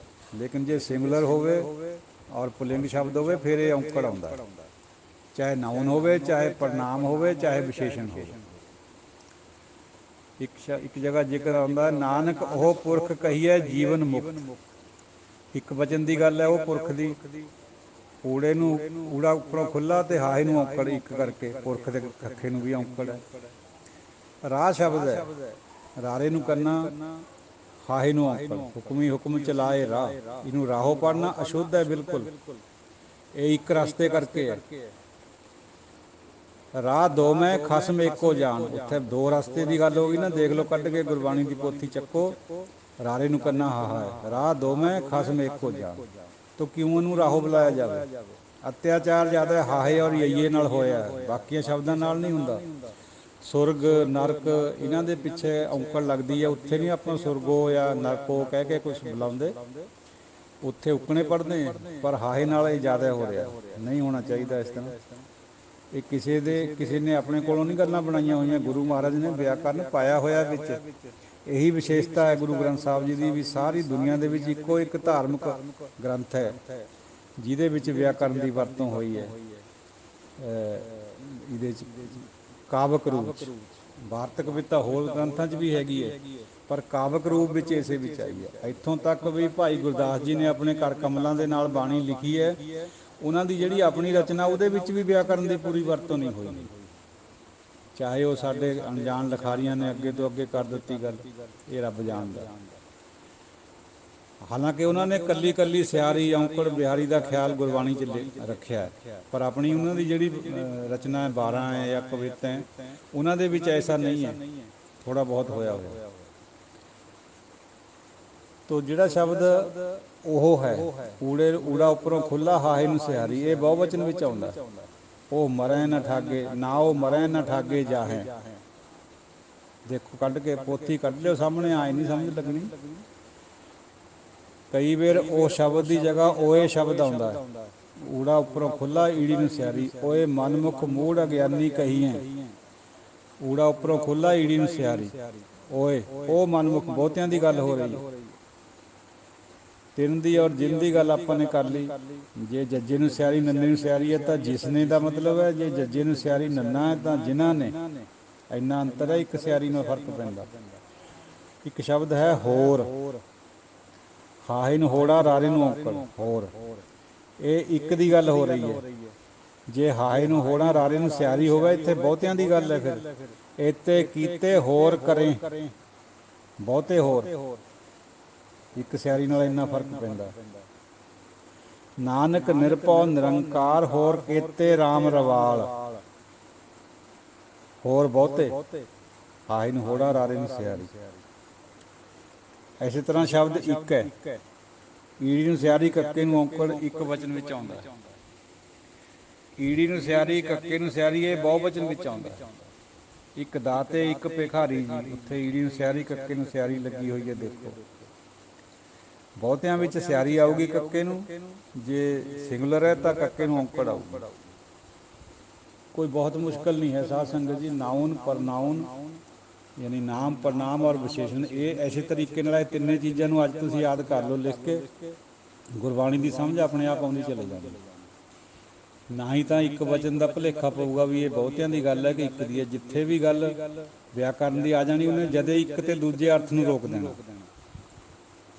ਲੇਕਿਨ ਜੇ ਸਿੰਗੂਲਰ ਹੋਵੇ ਔਰ ਪੁਲਿੰਗ ਸ਼ਬਦ ਹੋਵੇ ਫਿਰ ਇਹ ਔਂਕੜ ਆਉਂਦਾ, ਚਾਹੇ ਨਾਉਨ ਹੋਵੇ, ਚਾਹੇ ਪੜਨਾਮ ਹੋਵੇ, ਚਾਹੇ ਵਿਸ਼ੇਸ਼ਣ ਹੋਵੇ। ਇੱਕ ਜਗ੍ਹਾ ਜ਼ਿਕਰ ਆਉਂਦਾ, ਨਾਨਕ ਉਹ ਪੁਰਖ ਕਹੀਏ ਜੀਵਨ ਮੁਕਤ। ਇੱਕ ਵਚਨ ਦੀ ਗੱਲ ਹੈ ਉਹ ਪੁਰਖ ਦੀ। ਊੜੇ ਨੂੰ ਊੜਾ ਉੱਪਰੋਂ ਖੁੱਲ੍ਹਾ ਅਤੇ ਹਾਹੇ ਨੂੰ ਔਂਕੜ ਇੱਕ ਕਰਕੇ, ਪੁਰਖ ਦੇ ਖੱਖੇ ਨੂੰ ਵੀ ਔਂਕੜ ਹੈ। ਰਾਹ ਸ਼ਬਦ ਹੈ, ਰਾਰੇ ਨੂੰ ਕਰਨਾ, ਹਾਹੇ ਨੂੰ ਔਂਕੜ। ਹੁਕਮੀ ਹੁਕਮ ਚਲਾਏ ਰਾਹ, ਇਹਨੂੰ ਰਾਹੋ ਪੜ੍ਹਨਾ ਅਸ਼ੁੱਧ ਹੈ ਬਿਲਕੁਲ। ਇਹ ਇੱਕ ਰਸਤੇ ਕਰਕੇ ਹੈ। ਰਾਹ ਦੋ ਮੈਂ ਖਸਮ ਏਕੋ ਜਾਨ, ਉੱਥੇ ਦੋ ਰਸਤੇ ਦੀ ਗੱਲ ਹੋ ਗਈ ਨਾ। ਦੇਖ ਲਓ ਕੱਢ ਕੇ ਗੁਰਬਾਣੀ ਦੀ ਪੋਥੀ ਚੱਕੋ, ਰਾਰੇ ਨੂੰ ਕਰਨਾ ਹਾਹਾ ਹੈ। ਰਾਹ ਦੋ ਮੈਂ ਖਸਮ ਏਕੋ ਜਾਨ, ਤੋ ਕਿਉਂ ਉਹਨੂੰ ਰਾਹੋ ਬੁਲਾਇਆ ਜਾਵੇ? ਅਤਿਆਚਾਰ ਜ਼ਿਆਦਾ ਹਾਹੇ ਔਰ ਯਈਏ ਨਾਲ ਹੋਇਆ, ਬਾਕੀਆਂ ਸ਼ਬਦਾਂ ਨਾਲ ਨਹੀਂ ਹੁੰਦਾ। ਸੁਰਗ ਨਰਕ ਇਹਨਾਂ ਦੇ ਪਿੱਛੇ ਔਂਕੜ ਲੱਗਦੀ ਹੈ। ਉੱਥੇ ਨਹੀਂ ਆਪਾਂ ਸੁਰਗੋ ਜਾਂ ਨਰਕੋ ਕਹਿ ਕੇ ਕੁਛ ਬੁਲਾਉਂਦੇ, ਉੱਥੇ ਉੱਕਣੇ ਪੜ੍ਹਦੇ। ਪਰ ਹਾਹੇ ਨਾਲ ਇਹ ਜ਼ਿਆਦਾ ਹੋ ਰਿਹਾ, ਨਹੀਂ ਹੋਣਾ ਚਾਹੀਦਾ ਇਸ ਤਰ੍ਹਾਂ। ਇਹ ਕਿਸੇ ਨੇ ਆਪਣੇ ਕੋਲੋਂ ਨਹੀਂ ਗੱਲਾਂ ਬਣਾਈਆਂ ਹੋਈਆਂ, ਗੁਰੂ ਮਹਾਰਾਜ ਨੇ ਵਿਆਕਰਨ ਪਾਇਆ ਹੋਇਆ ਵਿੱਚ। ਇਹੀ ਵਿਸ਼ੇਸ਼ਤਾ ਹੈ ਗੁਰੂ ਗ੍ਰੰਥ ਸਾਹਿਬ ਜੀ ਦੀ, ਵੀ ਸਾਰੀ ਦੁਨੀਆ ਦੇ ਵਿੱਚ ਇੱਕੋ ਇੱਕ ਧਾਰਮਿਕ ਗ੍ਰੰਥ ਹੈ ਜਿਹਦੇ ਵਿੱਚ ਵਿਆਕਰਨ ਦੀ ਵਰਤੋਂ ਹੋਈ ਹੈ। ਇਹਦੇ 'ਚ ਕਾਵਕ ਰੂਪ 'ਚ, ਵਾਰਤਕ ਕਵਿਤਾ ਹੋਰ ਗ੍ਰੰਥਾਂ 'ਚ ਵੀ ਹੈਗੀ ਹੈ, ਪਰ ਕਾਵਕ ਰੂਪ ਵਿੱਚ ਇਸੇ ਵਿੱਚ ਆਈ ਹੈ। ਇੱਥੋਂ ਤੱਕ ਵੀ ਭਾਈ ਗੁਰਦਾਸ ਜੀ ਨੇ ਆਪਣੇ ਕਰ ਕਮਲਾਂ ਦੇ ਨਾਲ ਬਾਣੀ ਲਿਖੀ ਹੈ। ਉਹਨਾਂ ਦੀ ਜਿਹੜੀ ਆਪਣੀ ਰਚਨਾ ਉਹਦੇ ਵਿੱਚ ਵੀ ਵਿਆਕਰਨ ਦੀ ਪੂਰੀ ਵਰਤੋਂ ਨਹੀਂ ਹੋਈ, ਚਾਹੇ ਉਹ ਸਾਡੇ ਅਣਜਾਣ ਲਿਖਾਰੀਆਂ ਨੇ ਅੱਗੇ ਤੋਂ ਅੱਗੇ ਕਰ ਦਿੱਤੀ ਗੱਲ, ਇਹ ਰੱਬ ਜਾਣਦਾ। ਹਾਲਾਂਕਿ ਉਹਨਾਂ ਨੇ ਕੱਲੀ ਕੱਲੀ ਸਿਆਰੀ ਔਂਕੜ ਬਿਹਾਰੀ ਦਾ ਖਿਆਲ ਗੁਰਬਾਣੀ 'ਚ ਰੱਖਿਆ, ਪਰ ਆਪਣੀ ਉਹਨਾਂ ਦੀ ਜਿਹੜੀ ਰਚਨਾ ਹੈ 12 ਹੈ ਜਾਂ ਕਵਿਤਾ ਹੈ, ਉਹਨਾਂ ਦੇ ਵਿੱਚ ਐਸਾ ਨਹੀਂ ਹੈ, ਥੋੜ੍ਹਾ ਬਹੁਤ ਹੋਇਆ। ਤੋ ਜਿਹੜਾ ਸ਼ਬਦ ਉਹ ਹੈ ਊੜਾ ਉੱਪਰੋਂ ਖੁੱਲ੍ਹਾ ਹਾਹੇ ਨੂੰ ਸਿਆਰੀ, ਇਹ ਬਹੁਵਚਨ ਵਿੱਚ ਆਉਂਦਾ। ਉਹ ਮਰੈ ਨਾ ਠਾਗੇ, ਨਾ ਉਹ ਮਰੈ ਨਾ ਠਾਗੇ ਜਾਹੇ। ਦੇਖੋ ਕੱਢ ਕੇ ਪੋਥੀ ਕੱਢ ਲਿਓ ਸਾਹਮਣੇ, ਆਏ ਨਹੀਂ ਸਮਝ ਲੱਗਣੀ। ਕਈ ਵਾਰ ਉਹ ਸ਼ਬਦ ਦੀ ਜਗ੍ਹਾ ਓਏ ਸ਼ਬਦ ਆਉਂਦਾ ਹੈ। ਊੜਾ ਉੱਪਰੋਂ ਖੁੱਲ੍ਹਾ ਈੜੀ ਨੂੰ ਸਿਆਰੀ, ਓਏ ਮਨਮੁਖ ਮੂੜ ਅਗਿਆਨੀ ਕਹੀਏ। ਊੜਾ ਉੱਪਰੋਂ ਖੁੱਲ੍ਹਾ ਈੜੀ ਨੂੰ ਸਿਆਰੀ, ਓਏ ਉਹ ਮਨਮੁਖ ਬਹੁਤਿਆਂ ਦੀ ਗੱਲ ਹੋ ਰਹੀ ਹੈ। ਤਿੰਨ ਦੀ ਔਰ ਜਿੰਨ ਦੀ ਗੱਲ ਆਪਾਂ ਨੇ ਕਰ ਲਈ। ਜੇ ਜੱਜੇ ਨੂੰ ਸਿਆਰੀ ਨੰਨੇ ਨੂੰ ਸਿਆਰੀ ਹੈ ਤਾਂ ਜਿਸਨੇ ਦਾ ਮਤਲਬ ਹੈ, ਜੇ ਜੱਜੇ ਨੂੰ ਸਿਆਰੀ ਨੰਨਾ ਹੈ ਤਾਂ ਜਿਨ੍ਹਾਂ ਨੇ। ਇੰਨਾ ਅੰਤਰ ਹੈ, ਇੱਕ ਸਿਆਰੀ ਨਾਲ ਫਰਕ ਪੈਂਦਾ। ਇੱਕ ਸ਼ਬਦ ਹੈ ਹੋਰ, ਹਾਹੇ ਨੂੰ ਹੋੜਾ, ਰਾਰੇ ਨੂੰ ਔਂਕੜ, ਹੋਰ। ਇਹ ਇੱਕ ਦੀ ਗੱਲ ਹੋ ਰਹੀ ਹੈ। ਜੇ ਹਾਹੇ ਨੂੰ ਹੋੜਾ, ਰਾਰੇ ਨੂੰ ਸਿਆਰੀ ਹੋਵੇ, ਇੱਥੇ ਬਹੁਤਿਆਂ ਦੀ ਗੱਲ ਹੈ। ਫਿਰ ਇੱਥੇ ਕੀਤੇ ਹੋਰ ਕਰੇ, ਬਹੁਤੇ ਹੋਰ। ਇੱਕ ਸਿਆਰੀ ਨਾਲ ਇੰਨਾ ਫਰਕ ਪੈਂਦਾ। ਨਾਨਕ ਨਿਰਭਉ ਨਿਰੰਕਾਰ ਹੋਰ ਕੀਤੇ ਰਾਮ ਰਵਾਲ, ਹੋਰ ਬਹੁਤੇ। ਹਾਹੇ ਨੂੰ ਹੋੜਾ, ਰਾਰੇ ਨੂੰ ਸਿਆਰੀ। ਇਸੇ ਤਰ੍ਹਾਂ ਸ਼ਬਦ ਇੱਕ ਹੈ, ਈੜੀ ਨੂੰ ਸਿਆਰੀ ਕੱਕੇ ਨੂੰ ਔਂਕੜ ਇੱਕ ਵਚਨ ਵਿੱਚ ਆਉਂਦਾ। ਈੜੀ ਨੂੰ ਸਿਆਰੀ ਕੱਕੇ ਨੂੰ ਸਿਆਰੀ, ਇਹ ਬਹੁਵਚਨ ਵਿੱਚ ਆਉਂਦਾ। ਇੱਕ ਦਾਤੇ ਇੱਕ ਭਿਖਾਰੀ ਜੀ, ਉੱਥੇ ਈੜੀ ਨੂੰ ਸਿਆਰੀ ਕੱਕੇ ਨੂੰ ਸਿਆਰੀ ਲੱਗੀ ਹੋਈ ਹੈ। ਦੇਖੋ ਬਹੁਤਿਆਂ ਵਿੱਚ ਸਿਆਰੀ ਆਊਗੀ ਕੱਕੇ ਨੂੰ, ਜੇ ਸਿੰਗੂਲਰ ਹੈ ਤਾਂ ਕੱਕੇ ਨੂੰ ਔਂਕੜ ਆਊਗੀ। ਕੋਈ ਬਹੁਤ ਮੁਸ਼ਕਿਲ ਨਹੀਂ ਹੈ ਸਾਧ ਸੰਗਤ ਜੀ। ਨਾਉਨ ਪਰਨਾਉਨ ਯਾਨੀ ਨਾਮ ਪੜਨਾਮ ਔਰ ਵਿਸ਼ੇਸ਼ਣ, ਇਹ ਐਸੇ ਤਰੀਕੇ ਨਾਲ ਇਹ ਤਿੰਨੇ ਚੀਜ਼ਾਂ ਨੂੰ ਅੱਜ ਤੁਸੀਂ ਯਾਦ ਕਰ ਲਓ ਲਿਖ ਕੇ, ਗੁਰਬਾਣੀ ਦੀ ਸਮਝ ਆਪਣੇ ਆਪ ਆਉਂਦੀ ਚਲੇ ਜਾਣੀ। ਨਾ ਹੀ ਤਾਂ ਇੱਕ ਵਚਨ ਦਾ ਭੁਲੇਖਾ ਪਊਗਾ ਵੀ ਇਹ ਬਹੁਤਿਆਂ ਦੀ ਗੱਲ ਹੈ ਕਿ ਇੱਕ ਦੀ ਹੈ। ਜਿੱਥੇ ਵੀ ਗੱਲ ਵਿਆਕਰਨ ਦੀ ਆ ਜਾਣੀ, ਉਹਨੇ ਜਦੇ ਇੱਕ ਤੇ ਦੂਜੇ ਅਰਥ ਨੂੰ ਰੋਕ ਦੇਣਾ।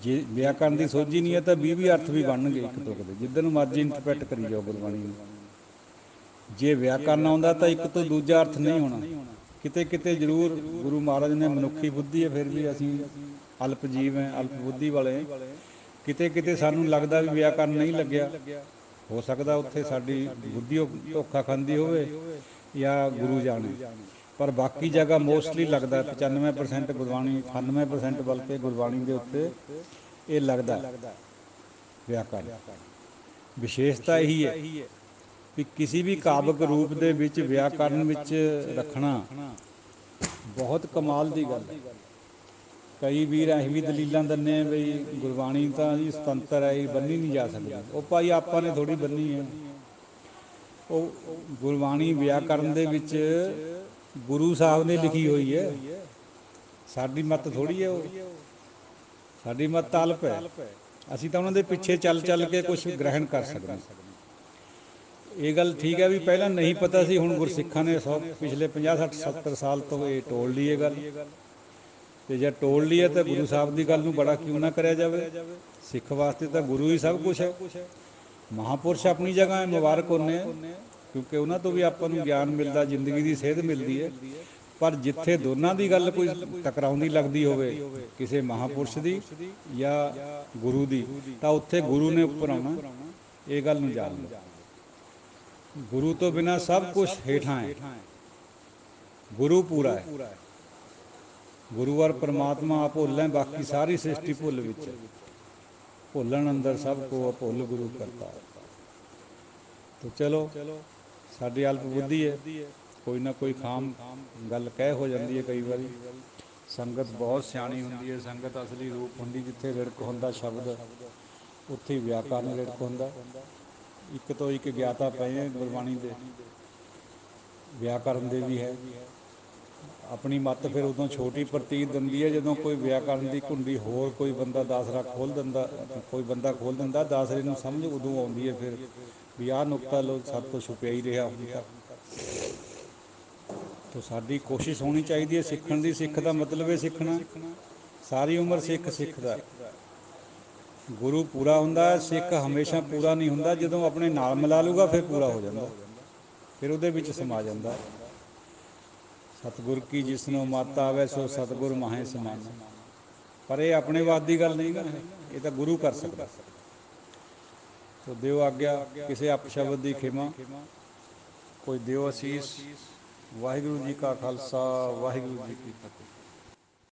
ਜੇ ਵਿਆਕਰਨ ਦੀ ਸੋਝੀ ਨਹੀਂ ਹੈ ਤਾਂ 20 ਅਰਥ ਵੀ ਬਣਨਗੇ ਇੱਕ ਤੁਕ ਦੇ, ਜਿੱਧਰ ਨੂੰ ਮਰਜ਼ੀ ਇੰਟਰਪ੍ਰੈਟ ਕਰੀ ਜਾਓ ਗੁਰਬਾਣੀ ਨੂੰ। ਜੇ ਵਿਆਕਰਨ ਆਉਂਦਾ ਤਾਂ ਇੱਕ ਤੋਂ ਦੂਜਾ ਅਰਥ ਨਹੀਂ ਹੋਣਾ। ਕਿਤੇ ਕਿਤੇ ਜ਼ਰੂਰ ਗੁਰੂ ਮਹਾਰਾਜ ਨੇ, ਮਨੁੱਖੀ ਬੁੱਧੀ ਹੈ, ਫਿਰ ਵੀ ਅਸੀਂ ਅਲਪ ਜੀਵ ਹੈ, ਅਲਪ ਬੁੱਧੀ ਵਾਲੇ, ਕਿਤੇ ਕਿਤੇ ਸਾਨੂੰ ਲੱਗਦਾ ਵੀ ਵਿਆਕਰਨ ਨਹੀਂ ਲੱਗਿਆ। ਹੋ ਸਕਦਾ ਉੱਥੇ ਸਾਡੀ ਬੁੱਧੀ ਧੋਖਾ ਖਾਂਦੀ ਹੋਵੇ ਜਾਂ ਗੁਰੂ ਜਾਣੇ, ਪਰ ਬਾਕੀ ਜਗ੍ਹਾ ਮੋਸਟਲੀ ਲੱਗਦਾ 95% ਗੁਰਬਾਣੀ, 98% ਬਲਕਿ ਗੁਰਬਾਣੀ ਦੇ ਉੱਤੇ ਇਹ ਲੱਗਦਾ ਵਿਆਕਰਨ। ਵਿਸ਼ੇਸ਼ਤਾ ਇਹੀ ਹੈ ਵੀ ਕਿਸੇ ਵੀ ਕਾਵਿਕ ਰੂਪ ਦੇ ਵਿੱਚ ਵਿਆਕਰਨ ਵਿੱਚ ਰੱਖਣਾ ਬਹੁਤ ਕਮਾਲ ਦੀ ਗੱਲ ਹੈ। ਕਈ ਵੀਰ ਅਸੀਂ ਵੀ ਦਲੀਲਾਂ ਦਿੰਦੇ ਹਾਂ ਬਈ ਗੁਰਬਾਣੀ ਤਾਂ ਜੀ ਸੁਤੰਤਰ ਹੈ, ਇਹ ਬੰਨੀ ਨਹੀਂ ਜਾ ਸਕਦੀ। ਉਹ ਭਾਈ ਆਪਾਂ ਨੇ ਥੋੜ੍ਹੀ ਬੰਨੀ ਹੈ। ਉਹ ਗੁਰਬਾਣੀ ਵਿਆਕਰਨ ਦੇ ਵਿੱਚ ਗੁਰੂ ਸਾਹਿਬ ਨੇ ਲਿਖੀ ਹੋਈ ਹੈ, ਸਾਡੀ ਮੱਤ ਥੋੜ੍ਹੀ ਹੈ। ਉਹ ਸਾਡੀ ਮੱਤ ਅਲਪ ਹੈ। ਅਸੀਂ ਤਾਂ ਉਹਨਾਂ ਦੇ ਪਿੱਛੇ ਚੱਲ ਚੱਲ ਕੇ ਕੁਛ ਗ੍ਰਹਿਣ ਕਰ ਸਕਦੇ। ਇਹ ਗੱਲ ਠੀਕ ਹੈ ਵੀ ਪਹਿਲਾਂ ਨਹੀਂ ਪਤਾ ਸੀ, ਹੁਣ ਗੁਰਸਿੱਖਾਂ ਨੇ ਪਿਛਲੇ 50 60 70 ਸਾਲ ਤੋਂ ਇਹ ਟੋਲ ਲਈ ਇਹ ਗੱਲ। ਤੇ ਜੇ ਟੋਲ ਲਈ ਹੈ ਤਾਂ ਗੁਰੂ ਸਾਹਿਬ ਦੀ ਗੱਲ ਨੂੰ ਬੜਾ ਕਿਉਂ ਨਾ ਕਰਿਆ ਜਾਵੇ। ਸਿੱਖ ਵਾਸਤੇ ਤਾਂ ਗੁਰੂ ਹੀ ਸਭ ਕੁਛ ਹੈ। ਮਹਾਂਪੁਰਸ਼ ਆਪਣੀ ਜਗ੍ਹਾ ਹੈ, ਮੁਬਾਰਕ ਹੁੰਦੇ ਆ, ਕਿਉਂਕਿ ਉਹਨਾਂ ਤੋਂ ਵੀ ਆਪਾਂ ਨੂੰ ਗਿਆਨ ਮਿਲਦਾ, ਜ਼ਿੰਦਗੀ ਦੀ ਸੇਧ ਮਿਲਦੀ ਹੈ। ਪਰ ਜਿੱਥੇ ਦੋਨਾਂ ਦੀ ਗੱਲ ਕੋਈ ਟਕਰਾਉਂਦੀ ਲੱਗਦੀ ਹੋਵੇ, ਕਿਸੇ ਮਹਾਂਪੁਰਸ਼ ਦੀ ਜਾਂ ਗੁਰੂ ਦੀ, ਤਾਂ ਉੱਥੇ ਗੁਰੂ ਨੇ ਉੱਪਰ ਆਉਣਾ। ਇਹ ਗੱਲ ਨੂੰ ਜਾਣ ਲਓ। ਗੁਰੂ ਤੋਂ ਬਿਨਾਂ ਸਭ ਕੁਛ ਹੇਠਾਂ ਹੈ। ਗੁਰੂ ਪੂਰਾ ਹੈ। ਗੁਰੂ ਔਰ ਪਰਮਾਤਮਾ ਭੁੱਲ ਹੈ, ਬਾਕੀ ਸਾਰੀ ਸ੍ਰਿਸ਼ਟੀ ਭੁੱਲ ਵਿੱਚ ਹੈ। ਭੁੱਲਣ ਅੰਦਰ ਸਭ ਕੋ ਭੁੱਲ ਗੁਰੂ ਕਰਤਾ। ਤੇ ਚਲੋ, ਸਾਡੀ ਅਲਪ ਬੁੱਧੀ ਹੈ, ਕੋਈ ਨਾ ਕੋਈ ਖਾਮ ਗੱਲ ਕਹਿ ਹੋ ਜਾਂਦੀ ਹੈ ਕਈ ਵਾਰੀ। ਸੰਗਤ ਬਹੁਤ ਸਿਆਣੀ ਹੁੰਦੀ ਹੈ, ਸੰਗਤ ਅਸਲੀ ਰੂਪ ਹੁੰਦੀ। ਜਿੱਥੇ ਰਿੜਕ ਹੁੰਦਾ ਸ਼ਬਦ, ਉੱਥੇ ਵਿਆਕਰਨ ਰਿੜਕ ਹੁੰਦਾ। ਇੱਕ ਤੋਂ ਇੱਕ ਗਿਆਤਾ ਪਏ ਗੁਰਬਾਣੀ ਦੇ, ਵਿਆਕਰਨ ਦੇ ਵੀ ਹੈ। ਆਪਣੀ ਮੱਤ ਫਿਰ ਉਦੋਂ ਛੋਟੀ ਪ੍ਰਤੀਤ ਹੁੰਦੀ ਹੈ ਜਦੋਂ ਕੋਈ ਵਿਆਕਰਨ ਦੀ ਘੁੰਡੀ ਹੋਰ ਕੋਈ ਬੰਦਾ ਦਾਸਰਾ ਖੋਲ੍ਹ ਦਿੰਦਾ, ਕੋਈ ਬੰਦਾ ਖੋਲ੍ਹ ਦਿੰਦਾ। ਦਾਸਰੇ ਨੂੰ ਸਮਝ ਉਦੋਂ ਆਉਂਦੀ ਹੈ ਫਿਰ ਵੀ ਆਹ ਨੁਕਤਾ ਲੋ ਸਾਡੇ ਤੋਂ ਛੁਪਿਆ ਹੀ ਰਿਹਾ ਹੁਣ ਤੱਕ। ਤਾਂ ਸਾਡੀ ਕੋਸ਼ਿਸ਼ ਹੋਣੀ ਚਾਹੀਦੀ ਹੈ ਸਿੱਖਣ ਦੀ। ਸਿੱਖ ਦਾ ਮਤਲਬ ਹੈ ਸਿੱਖਣਾ। ਸਾਰੀ ਉਮਰ ਸਿੱਖ ਸਿੱਖਦਾ। ਗੁਰੂ ਪੂਰਾ ਹੁੰਦਾ, ਸਿੱਖ ਹਮੇਸ਼ਾ ਪੂਰਾ ਨਹੀਂ ਹੁੰਦਾ। ਜਦੋਂ ਆਪਣੇ ਨਾਲ ਮਿਲਾ ਲੂਗਾ ਫਿਰ ਪੂਰਾ ਹੋ ਜਾਂਦਾ, ਫਿਰ ਉਹਦੇ ਵਿੱਚ ਸਮਾ ਜਾਂਦਾ। ਸਤਿਗੁਰ ਕੀ ਜਿਸਨੂੰ ਮੱਤ ਆਵੇ ਸੋ ਸਤਿਗੁਰ ਮਾਹੇ ਸਮਾਨਾ। ਪਰ ਇਹ ਆਪਣੇ ਵਾਦ ਦੀ ਗੱਲ ਨਹੀਂ ਨਾ, ਇਹ ਤਾਂ ਗੁਰੂ ਕਰ ਸਕਦਾ। ਤੋ ਦਿਓ ਆਗਿਆ, ਕਿਸੇ ਅਪਸ਼ਬਦ ਦੀ ਖਿਮਾ, ਕੋਈ ਦਿਓ ਅਸੀਸ। ਵਾਹਿਗੁਰੂ ਜੀ ਕਾ ਖਾਲਸਾ, ਵਾਹਿਗੁਰੂ ਜੀ ਕੀ ਫਤਿਹ।